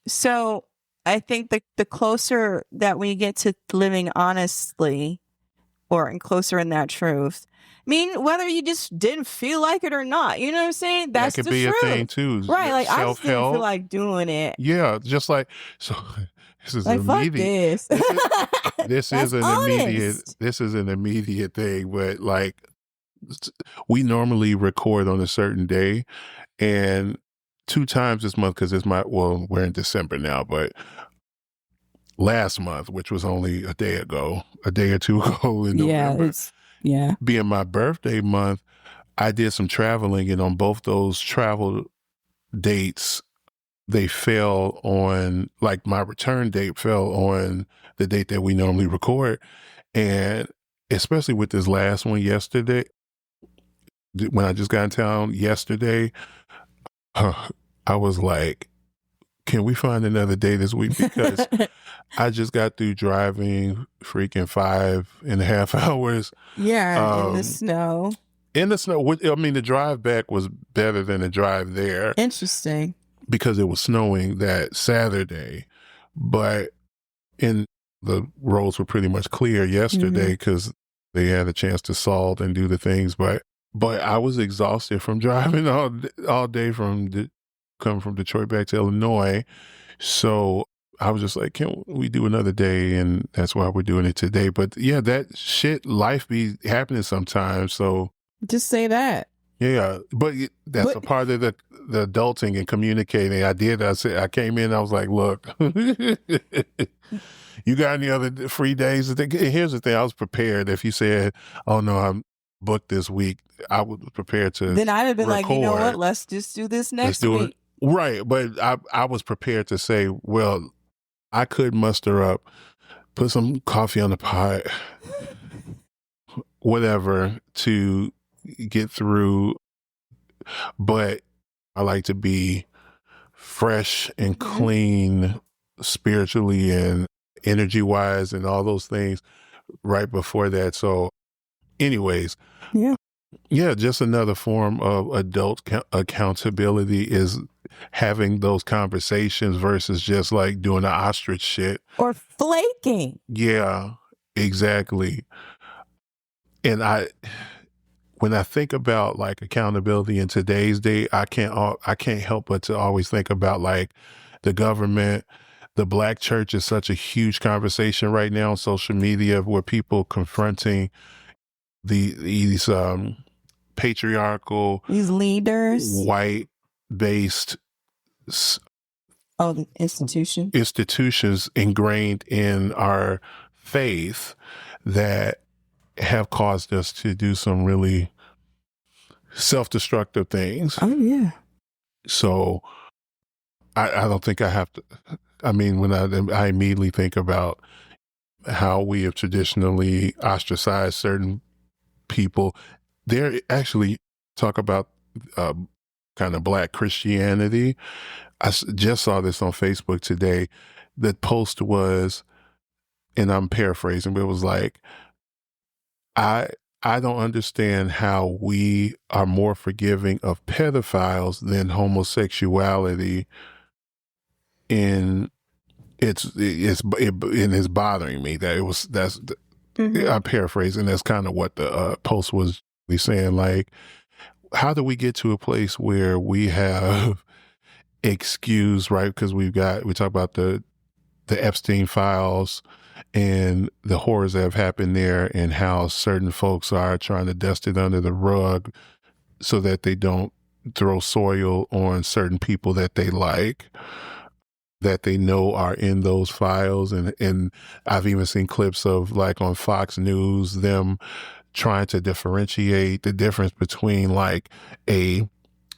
So I think the closer that we get to living honestly and closer in that truth, I mean, whether you just didn't feel like it or not, you know what I'm saying? That's that could the be truth. A thing too. Right. Like I just didn't feel like doing it. Yeah. Just like, so this is like, immediate. Fuck this. This is an immediate thing, but like we normally record on a certain day, and 2 times this month, because we're in December now, but last month, which was only a day or two ago in November, being my birthday month, I did some traveling, and on both those travel dates, they fell on, like my return date fell on the date that we normally record. And especially with this last one yesterday, when I just got in town yesterday, I was like, can we find another day this week? Because I just got through driving freaking 5.5 hours. Yeah, in the snow. In the snow. I mean, the drive back was better than the drive there. Interesting. Because it was snowing that Saturday. But the roads were pretty much clear yesterday because they had a chance to salt and do the things. But I was exhausted from driving all day coming from Detroit back to Illinois. So I was just like, can we do another day? And that's why we're doing it today. But yeah, that shit, life be happening sometimes. So just say that. Yeah, but that's a part of the adulting and communicating. I came in, I was like, look, you got any other free days? Here's the thing, I was prepared. If you said, oh no, I'm booked this week, I was prepared to Then I'd have been record. like, you know what, let's just do this next week. Right, but I was prepared to say, well, I could muster up, put some coffee on the pot, whatever, to get through, but I like to be fresh and clean spiritually and energy wise and all those things right before that. So anyways, just another form of adult accountability is having those conversations versus just like doing the ostrich shit or flaking. Yeah, exactly. And when I think about like accountability in today's day, I can't help but to always think about like the government. The Black church is such a huge conversation right now on social media where people confronting these patriarchal, these leaders, white-based the institutions ingrained in our faith that have caused us to do some really self-destructive things. Oh, yeah. So I don't think I have to. I mean, when I immediately think about how we have traditionally ostracized certain people, they're actually talk about kind of Black Christianity. I just saw this on Facebook today. The post was, and I'm paraphrasing, but it was like, I don't understand how we are more forgiving of pedophiles than homosexuality. And it's bothering me that I'm paraphrasing. That's kind of what the post was saying. Like, how do we get to a place where we have excuse, right? Because we talk about the Epstein files and the horrors that have happened there and how certain folks are trying to dust it under the rug so that they don't throw soil on certain people that they like, that they know are in those files. And I've even seen clips of like on Fox News, them trying to differentiate the difference between like a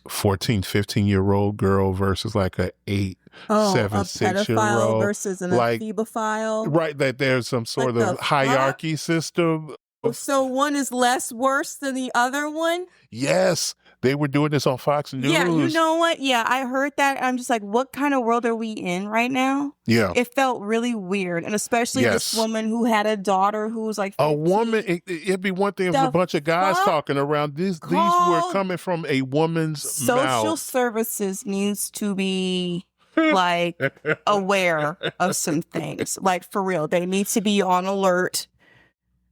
14, 15-year-old girl versus like a 8, 7, 6-year-old versus an ephebophile. Right, that there's some sort of hierarchy system. So one is less worse than the other one? Yes. They were doing this on Fox News. Yeah, you know what? Yeah, I heard that. I'm just like, what kind of world are we in right now? Yeah. It felt really weird. And especially this woman who had a daughter who was like 15. A woman, it'd be one thing if a bunch of guys talking around. These were coming from a woman's mouth. Social services needs to be like aware of some things. Like for real, they need to be on alert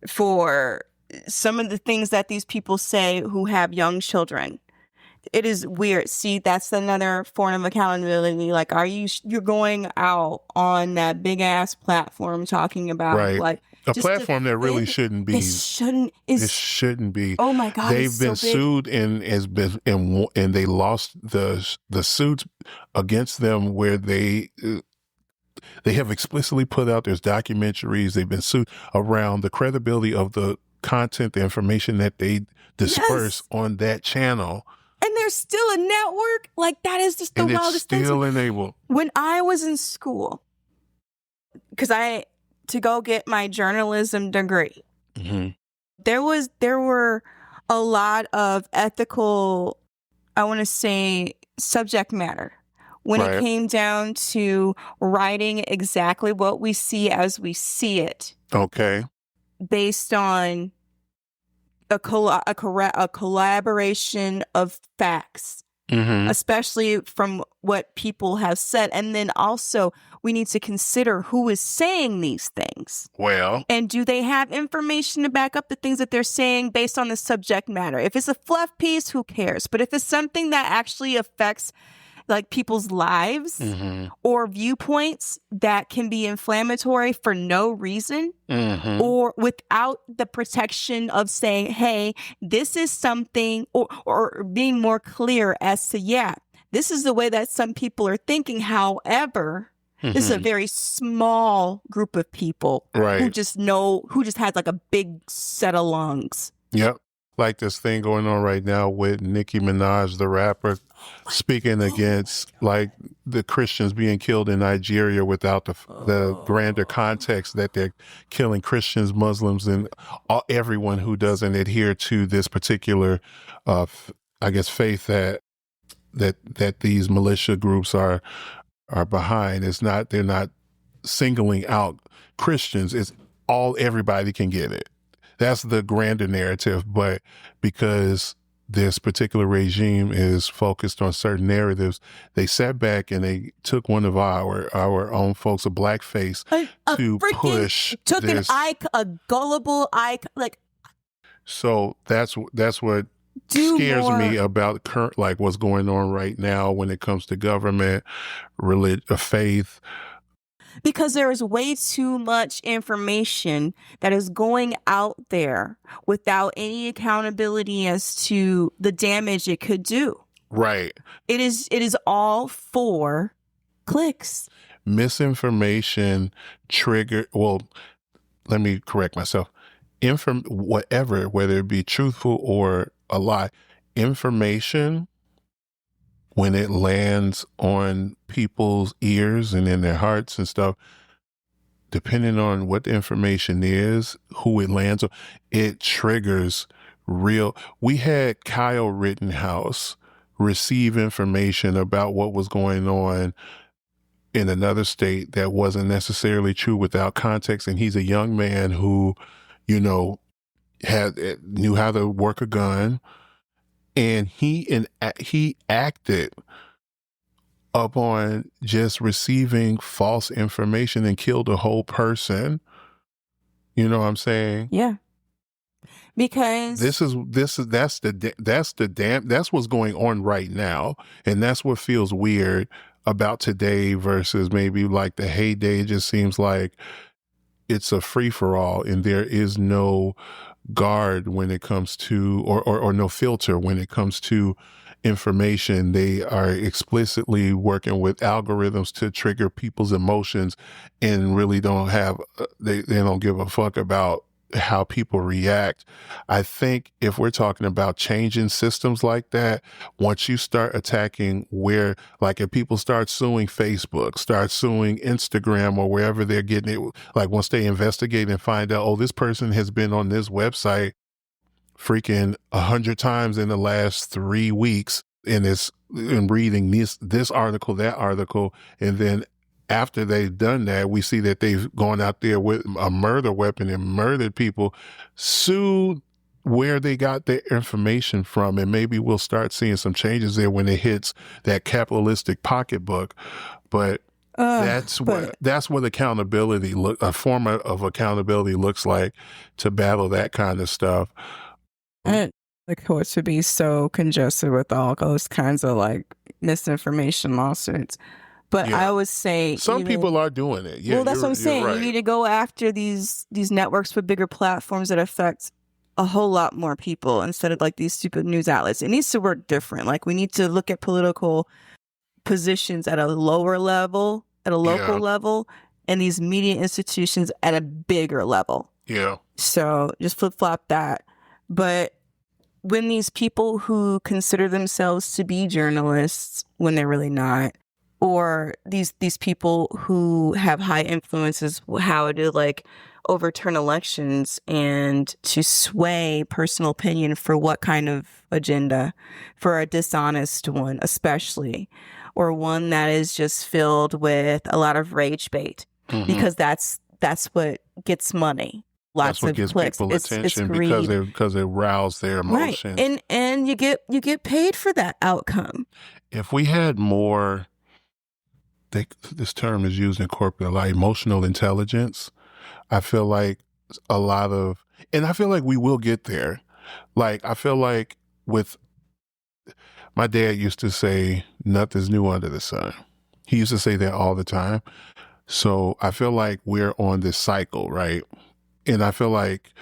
for some of the things that these people say who have young children. It is weird. See, that's another form of accountability. Like, you're going out on that big ass platform talking about like a platform that really shouldn't be. It shouldn't be. Oh my God! They've been sued and they lost the suits against them where they have explicitly put out there's documentaries. They've been sued around the credibility of the content, the information that they disperse on that channel. And there's still a network? Like, that is just the wildest thing. And it's still enabled. When I was in school, to go get my journalism degree, there were a lot of ethical, I want to say, subject matter. When it Right. came down to writing exactly what we see as we see it, Okay. based on a collaboration of facts, Mm-hmm. especially from what people have said. And then also, we need to consider who is saying these things. Well, And do they have information to back up the things that they're saying based on the subject matter? If it's a fluff piece, who cares? But if it's something that actually affects like people's lives mm-hmm. or viewpoints that can be inflammatory for no reason, Mm-hmm. or without the protection of saying, hey, this is something, or being more clear as to, yeah, this is the way that some people are thinking. However, this is a very small group of people who Right. who just has like a big set of lungs. Yep. Like this thing going on right now with Nicki Minaj, the rapper, speaking against like the Christians being killed in Nigeria without the grander context that they're killing Christians, Muslims, and everyone who doesn't adhere to this particular, I guess, faith that these militia groups are behind. They're not singling out Christians. It's everybody can get it. That's the grander narrative, but because this particular regime is focused on certain narratives, they sat back and they took one of our own folks, a blackface, to push took this. a gullible icon, like. So that's what scares me about current, like what's going on right now when it comes to government, religion, faith. Because there is way too much information that is going out there without any accountability as to the damage it could do. Right. It is all for clicks. Misinformation well, let me correct myself. Whether it be truthful or a lie, information, when it lands on people's ears and in their hearts and stuff, depending on what the information is, who it lands on, it triggers real. We had Kyle Rittenhouse receive information about what was going on in another state that wasn't necessarily true without context. And he's a young man who, knew how to work a gun. And he acted upon just receiving false information and killed a whole person. You know what I'm saying? Yeah. Because that's what's going on right now. And that's what feels weird about today versus maybe like the heyday. It just seems like it's a free for all and there is no guard when it comes to, or no filter when it comes to information. They are explicitly working with algorithms to trigger people's emotions and really don't have, they don't give a fuck about how people react. I think if we're talking about changing systems like that, once you start attacking like if people start suing Facebook, start suing Instagram or wherever they're getting it, like once they investigate and find out, oh, this person has been on this website freaking 100 times in the last 3 weeks and reading this article, that article, and then after they've done that, we see that they've gone out there with a murder weapon and murdered people, sued where they got their information from. And maybe we'll start seeing some changes there when it hits that capitalistic pocketbook. But that's what accountability a form of accountability looks like to battle that kind of stuff. And the courts would be so congested with all those kinds of like misinformation lawsuits. But yeah. I would say some people are doing it. Yeah, well, that's what I'm saying. Right. You need to go after these networks with bigger platforms that affect a whole lot more people instead of like these stupid news outlets. It needs to work different. Like we need to look at political positions at a lower level, at a local level, and these media institutions at a bigger level. Yeah. So just flip flop that. But when these people who consider themselves to be journalists, when they're really not, or these people who have high influences, how to like overturn elections and to sway personal opinion for what kind of agenda, for a dishonest one especially, or one that is just filled with a lot of rage bait, because that's what gets money. Lots That's what of gives clicks. people It's attention greed. because it rouses their Right. emotions. And you get paid for that outcome. If we had more, this term is used in corporate, like emotional intelligence, I feel like and I feel like we will get there. Like, I feel like with my dad used to say, nothing's new under the sun. He used to say that all the time. So I feel like we're on this cycle, right? And I feel like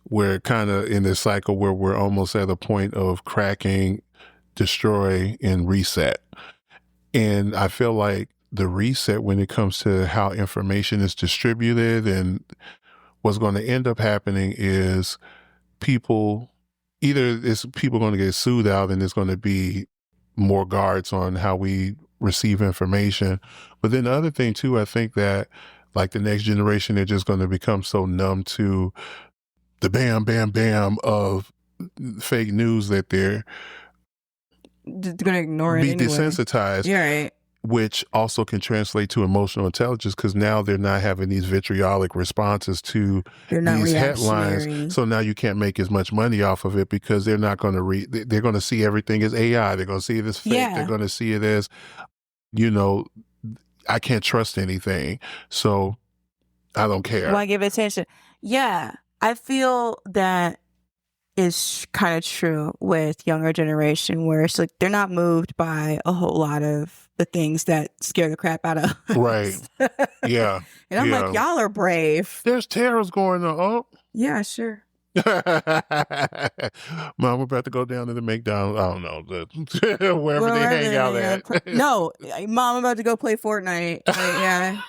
we're kind of in this cycle where we're almost at a point of cracking, destroy, and reset. And I feel like the reset, when it comes to how information is distributed, and what's going to end up happening is people going to get sued out, and there's going to be more guards on how we receive information. But then the other thing too, I think that like the next generation, they're just going to become so numb to the bam, bam, bam of fake news that they're going to ignore it be anyway. desensitized. Yeah, right. Which also can translate to emotional intelligence, because now they're not having these vitriolic responses to these headlines. So now you can't make as much money off of it, because they're not going to read. They're going to see everything as AI. They're going to see it as fake. Yeah. They're going to see it as, I can't trust anything. So I don't care. Why give attention? Yeah. I feel that is kind of true with younger generation, where it's like they're not moved by a whole lot of the things that scare the crap out of us. Right. Yeah. And I'm like, y'all are brave. There's terrors going on. Oh. Yeah, sure. Mom, we're about to go down to the McDonald's. I don't know, wherever they hang out at. No, Mom, I'm about to go play Fortnite. Yeah.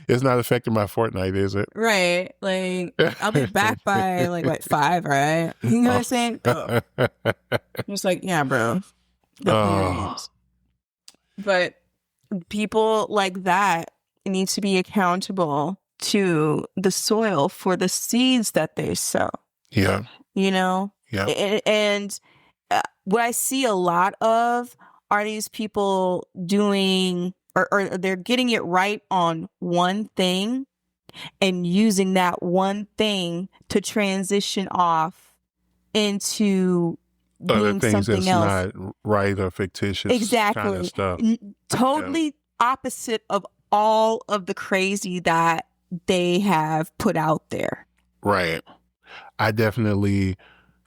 It's not affecting my Fortnite, is it? Right. Like, I'll be back by like what, 5, right? You know what I'm saying? Oh. It's like, yeah, bro. But people like that need to be accountable to the soil for the seeds that they sow. Yeah. Yeah. And what I see a lot of are these people doing, or they're getting it right on one thing and using that one thing to transition off into other being things something that's else. Not right or fictitious. Exactly. Kind of stuff. Totally opposite of all of the crazy that they have put out there. Right. I definitely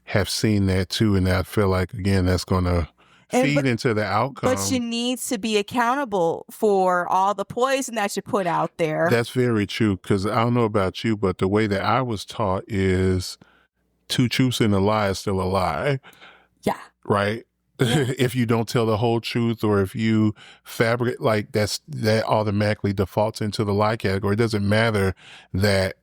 have seen that too, and I feel like, again, that's going to feed into the outcome. But you need to be accountable for all the poison that you put out there. That's very true, because I don't know about you, but the way that I was taught is 2 truths and a lie is still a lie. Yeah. Right? Yeah. If you don't tell the whole truth, or if you fabricate, like that automatically defaults into the lie category. It doesn't matter that.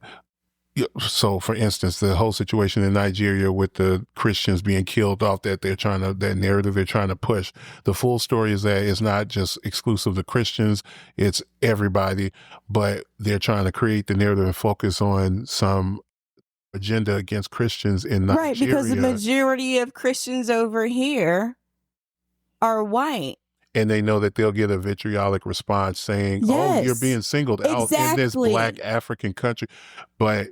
So, for instance, the whole situation in Nigeria with the Christians being killed off, that narrative they're trying to push. The full story is that it's not just exclusive to Christians, it's everybody, but they're trying to create the narrative and focus on some agenda against Christians in Nigeria. Right, because the majority of Christians over here are white. And they know that they'll get a vitriolic response saying, oh, you're being singled out in this Black African country. But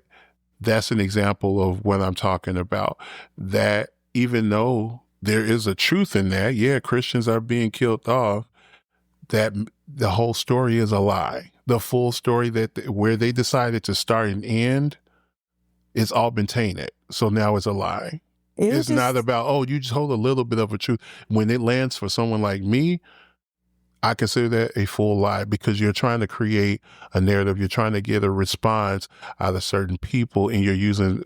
that's an example of what I'm talking about. That even though there is a truth in that, yeah, Christians are being killed off, that the whole story is a lie. The full story, where they decided to start and end, it's all been tainted. So now it's a lie. It's not about, you just hold a little bit of a truth. When it lands for someone like me, I consider that a full lie, because you're trying to create a narrative. You're trying to get a response out of certain people, and you're using,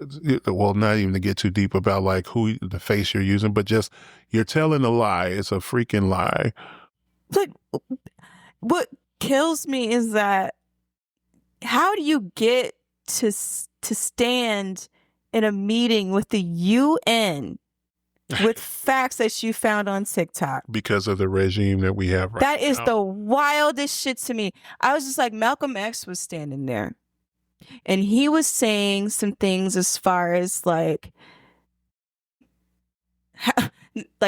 well, not even to get too deep about like who the face you're using, but just you're telling a lie. It's a freaking lie. But what kills me is that how do you get to stand in a meeting with the UN with facts that you found on TikTok. Because of the regime that we have right That now. is the wildest shit to me. I was just like, Malcolm X was standing there and he was saying some things as far as like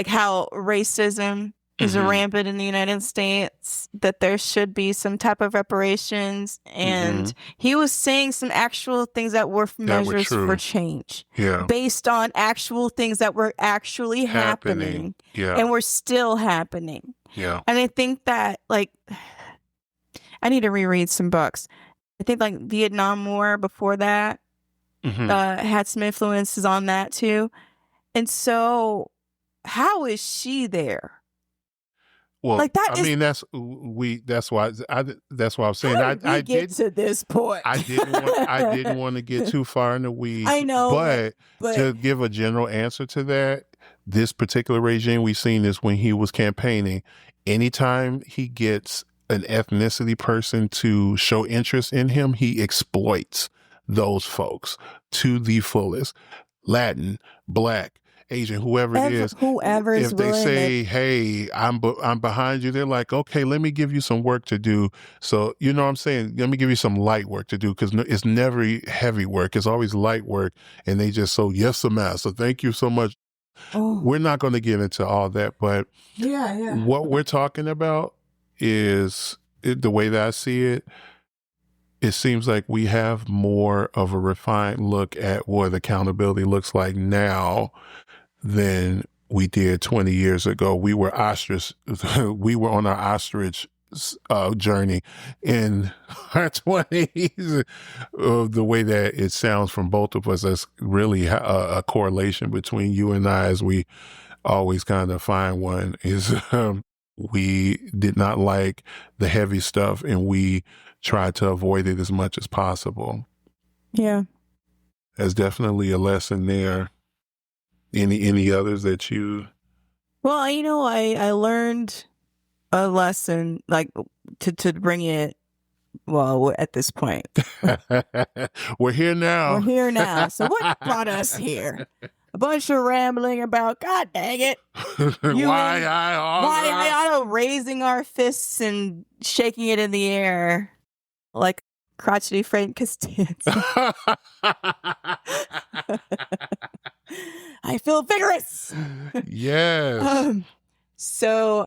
how racism is rampant in the United States, that there should be some type of reparations. And he was saying some actual things that were measures for change. Yeah. Based on actual things that were actually happening. Yeah. And were still happening. Yeah. And I think that, like, I need to reread some books. I think, like, Vietnam War before that had some influences on that, too. And so, how is she there? Well, like that I mean, that's why I'm saying I get to this point. I didn't want to get too far in the weeds. I know, but to give a general answer to that, this particular regime, we've seen this when he was campaigning. Anytime he gets an ethnicity person to show interest in him, he exploits those folks to the fullest. Latin, Black, Asian, whoever it is, if they say, hey, I'm behind you, they're like, okay, let me give you some work to do. So, you know what I'm saying? Let me give you some light work to do, because it's never heavy work. It's always light work. And they just, so yes, so thank you so much. Oh. We're not going to get into all that, but what we're talking about is, the way that I see it, it seems like we have more of a refined look at what accountability looks like now than we did 20 years ago. We were we were on our ostrich journey in our 20s. The way that it sounds from both of us, that's really a correlation between you and I, as we always kind of find one, is we did not like the heavy stuff and we tried to avoid it as much as possible. Yeah. There's definitely a lesson there. Any others that you? Well, I learned a lesson, like, to bring it, well, at this point. We're here now. So what brought us here? A bunch of rambling about, God dang it. Why I ought, raising our fists and shaking it in the air like crotchety Frank Costanza. I feel vigorous. Yes. So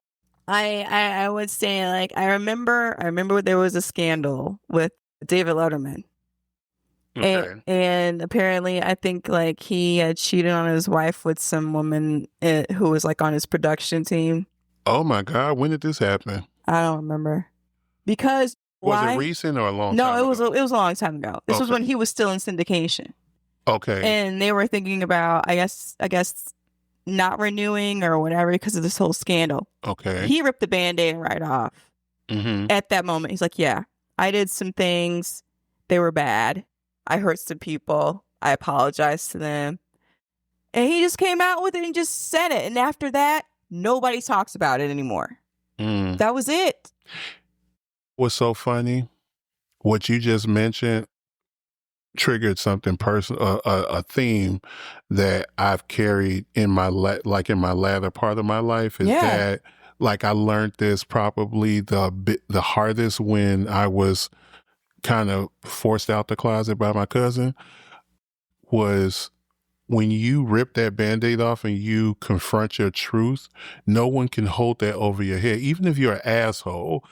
I would say, like, I remember there was a scandal with David Letterman. Okay. And apparently, I think, like, he had cheated on his wife with some woman who was, like, on his production team. Oh my God! When did this happen? I don't remember. Because was it recent or a long time ago? No, it was a long time ago. This was when he was still in syndication. Okay. And they were thinking about, I guess, not renewing or whatever because of this whole scandal. Okay. He ripped the Band-Aid right off. At that moment. He's like, yeah, I did some things. They were bad. I hurt some people. I apologized to them. And he just came out with it and just said it. And after that, nobody talks about it anymore. That was it. What's so funny? What you just mentioned triggered something personal, a theme that I've carried in my latter part of my life, is that, like, I learned this probably the hardest when I was kind of forced out the closet by my cousin, was when you rip that Band-Aid off and you confront your truth, no one can hold that over your head. Even if you're an asshole,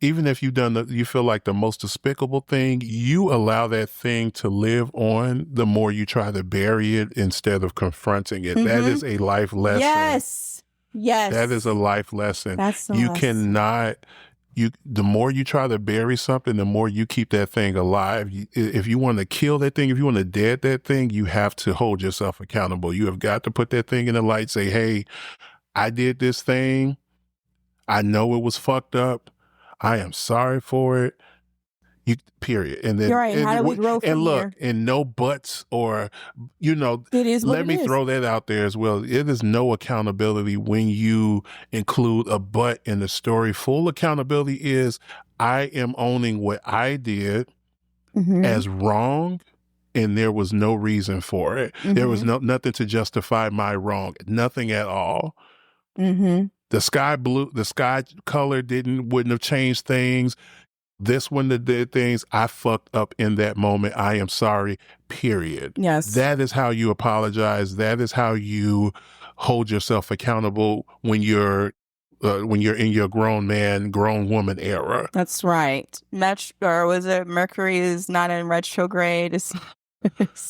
even if you feel like the most despicable thing, you allow that thing to live on the more you try to bury it instead of confronting it. That is a life lesson. Yes. That is a life lesson. That's the more you try to bury something, the more you keep that thing alive. If you want to kill that thing, if you want to dead that thing, you have to hold yourself accountable. You have got to put that thing in the light, say, hey, I did this thing. I know it was fucked up. I am sorry for it. Period. And then, you're right. How do we grow from here? And no buts or, it is what let me throw that out there as well. It is no accountability when you include a but in the story. Full accountability is, I am owning what I did as wrong, and there was no reason for it. There was nothing to justify my wrong, nothing at all. The sky color wouldn't have changed things. This one that did things, I fucked up in that moment. I am sorry, period. Yes. That is how you apologize. That is how you hold yourself accountable when you're in your grown woman era. That's right. Or was it Mercury is not in retrograde? It's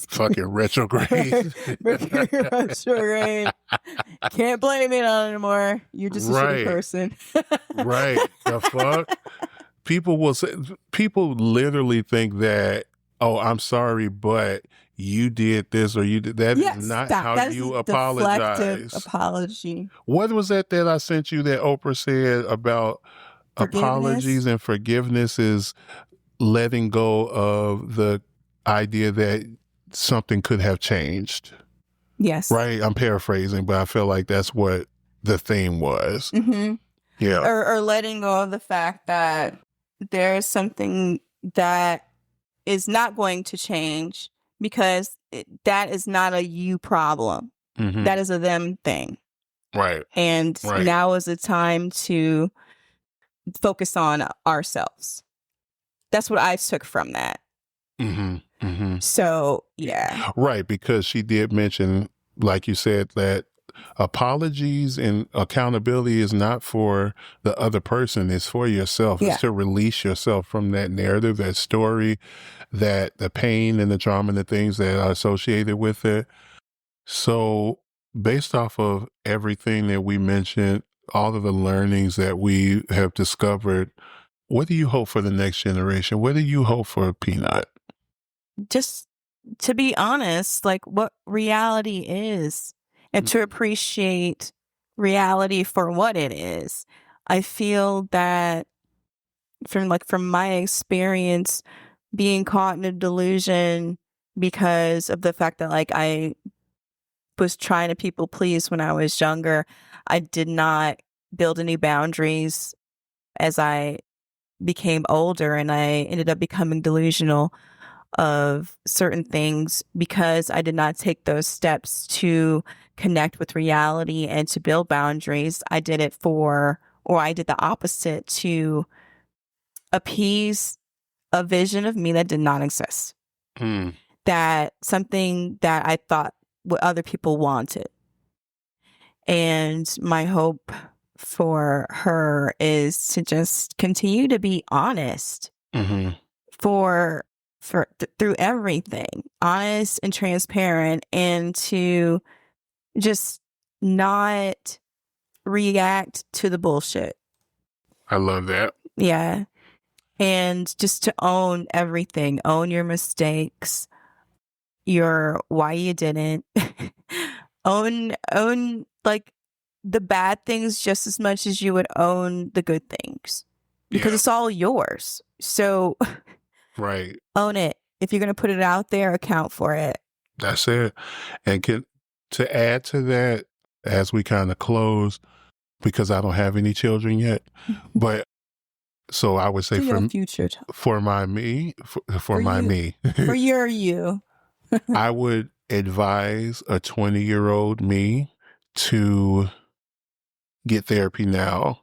fucking retrograde. Mercury retrograde. Can't blame it on anymore. You're just a shitty person. Right. The fuck? People literally think that, oh, I'm sorry, but you did this or you did that. Yes, is not how you apologize. Apology. What was that I sent you that Oprah said about apologies and forgiveness is letting go of the idea that something could have changed? Yes. Right? I'm paraphrasing, but I feel like that's what the theme was. Yeah. Or letting go of the fact that there's something that is not going to change because that is not a you problem. That is a them thing. Right. And now is the time to focus on ourselves. That's what I took from that. So, yeah. Right, because she did mention, like you said, that apologies and accountability is not for the other person, it's for yourself. It's to release yourself from that narrative, that story, that the pain and the trauma and the things that are associated with it. So based off of everything that we mentioned, all of the learnings that we have discovered, what do you hope for the next generation? What do you hope for Peanut? Just to be honest, like what reality is, and to appreciate reality for what it is. I feel that from my experience being caught in a delusion because of the fact that like I was trying to people please when I was younger, I did not build any boundaries as I became older, and I ended up becoming delusional of certain things because I did not take those steps to connect with reality and to build boundaries. I did the opposite to appease a vision of me that did not exist. That something that I thought what other people wanted. And my hope for her is to just continue to be honest through everything, honest and transparent, and to just not react to the bullshit. I love that. Yeah. And just to own everything, own your mistakes, your why you didn't, own like the bad things just as much as you would own the good things, because it's all yours. So right. Own it. If you're going to put it out there, account for it. That's it. And to add to that, as we kind of close, because I don't have any children yet, but so I would say for my me, for your you, I would advise a 20-year-old me to get therapy now.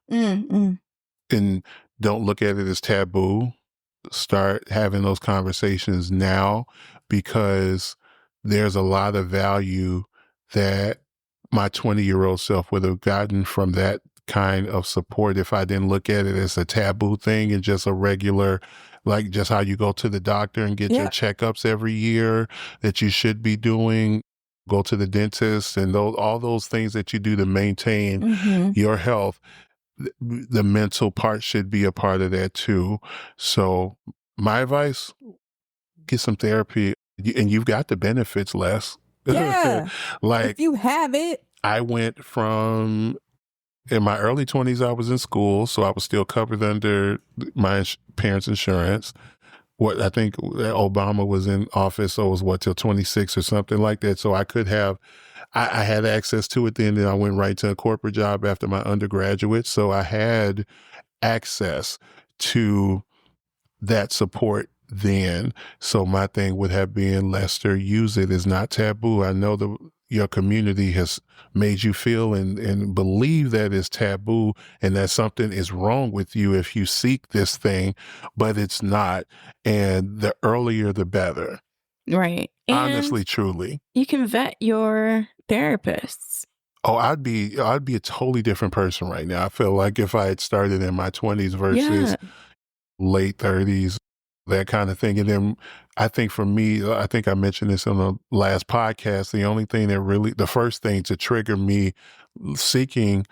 And don't look at it as taboo. Start having those conversations now, because there's a lot of value that my 20-year-old self would have gotten from that kind of support if I didn't look at it as a taboo thing and just a regular, like just how you go to the doctor and get your checkups every year that you should be doing, go to the dentist, and all those things that you do to maintain your health. The mental part should be a part of that too. So my advice, get some therapy, and you've got the benefits, Les. Yeah. Like if you have it. I went from, in my early 20s, I was in school, so I was still covered under my parents' insurance. What I think Obama was in office, so it was till 26 or something like that. So I could have, I had access to it then. Then I went right to a corporate job after my undergraduate. So I had access to that support then. So my thing would have been, Lester, use it. It's not taboo. I know your community has made you feel and believe that it's taboo and that something is wrong with you if you seek this thing, but it's not. And the earlier, the better. Right. And honestly, truly. You can vet your therapists. Oh, I'd be a totally different person right now. I feel like if I had started in my 20s versus late 30s, that kind of thing. And then I think for me, I think I mentioned this on the last podcast, the first thing to trigger me seeking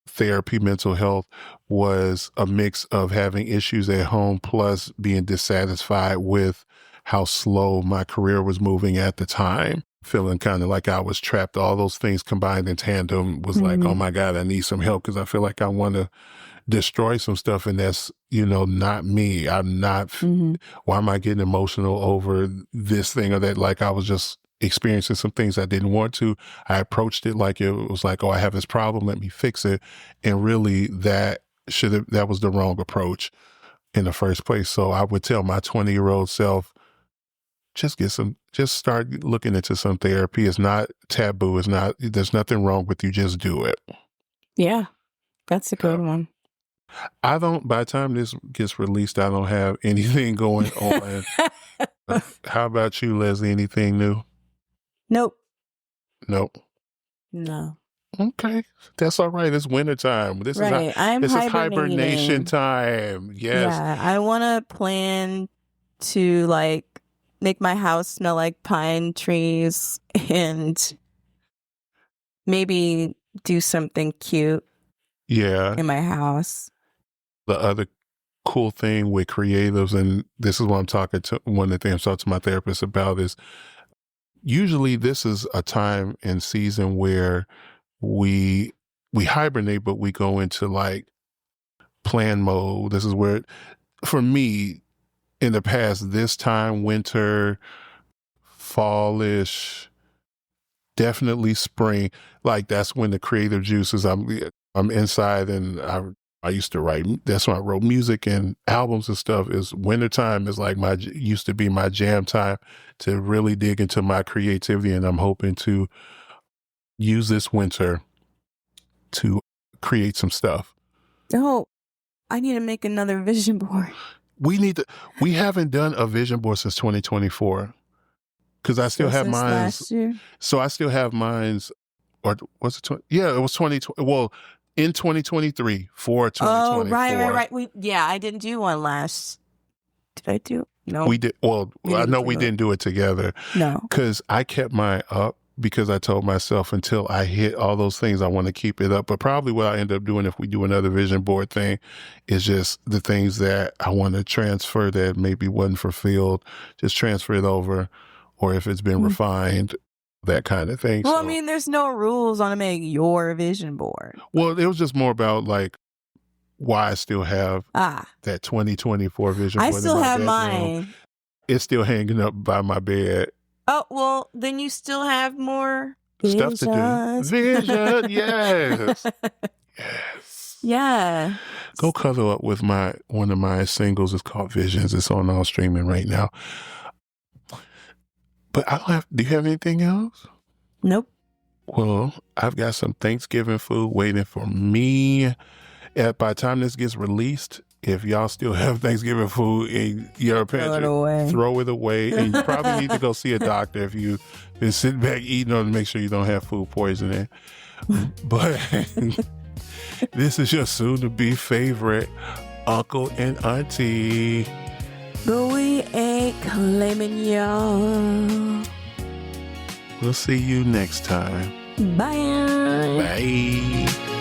therapy, mental health, was a mix of having issues at home plus being dissatisfied with how slow my career was moving at the time. Feeling kind of like I was trapped. All those things combined in tandem was like, oh my God, I need some help because I feel like I want to destroy some stuff, and that's, not me. I'm not, why am I getting emotional over this thing or that? Like I was just experiencing some things I didn't want to. I approached it like it was like, oh, I have this problem, let me fix it. And really that was the wrong approach in the first place. So I would tell my 20-year-old self, just start looking into some therapy. It's not taboo. There's nothing wrong with you. Just do it. Yeah, that's a good one. By the time this gets released, I don't have anything going on. How about you, Leslie? Anything new? Nope. No. Okay. That's all right. It's wintertime. This is hibernation time. Yes. Yeah, I want to plan to make my house smell like pine trees and maybe do something cute in my house. The other cool thing with creatives, and this is what I'm talking to, one of the things I'm talking to my therapist about, is usually this is a time and season where we hibernate, but we go into plan mode. This is where, for me, in the past, this time, winter, fallish, definitely spring, that's when the creative juices, I'm inside, and I used to write, that's when I wrote music and albums and stuff. Is wintertime is used to be my jam time to really dig into my creativity, and I'm hoping to use this winter to create some stuff. Oh, I need to make another vision board. We haven't done a vision board since 2024 because I still have mine. Last year? So I still have mine, or was it? It was 2020. Well, in 2023 for 2024. Oh, right. I didn't do one last. Did I do? No. We did. Well, I know we didn't do it together. No. Because I kept mine up because I told myself until I hit all those things, I want to keep it up. But probably what I end up doing if we do another vision board thing is just the things that I want to transfer that maybe wasn't fulfilled, just transfer it over. Or if it's been refined, that kind of thing. Well, so, there's no rules on to make your vision board. Well, it was just more about why I still have that 2024 vision board. I still have mine. It's still hanging up by my bed. Oh, well, then you still have more stuff to do. Vision, yes. Yes. Yeah. Go cuddle up with one of my singles. It's called Visions. It's on all streaming right now. But do you have anything else? Nope. Well, I've got some Thanksgiving food waiting for me. By the time this gets released, if y'all still have Thanksgiving food in your pantry, throw it away. And you probably need to go see a doctor if you've been sitting back eating to make sure you don't have food poisoning. But this is your soon-to-be favorite uncle and auntie. But we ain't claiming y'all. We'll see you next time. Bye. Bye.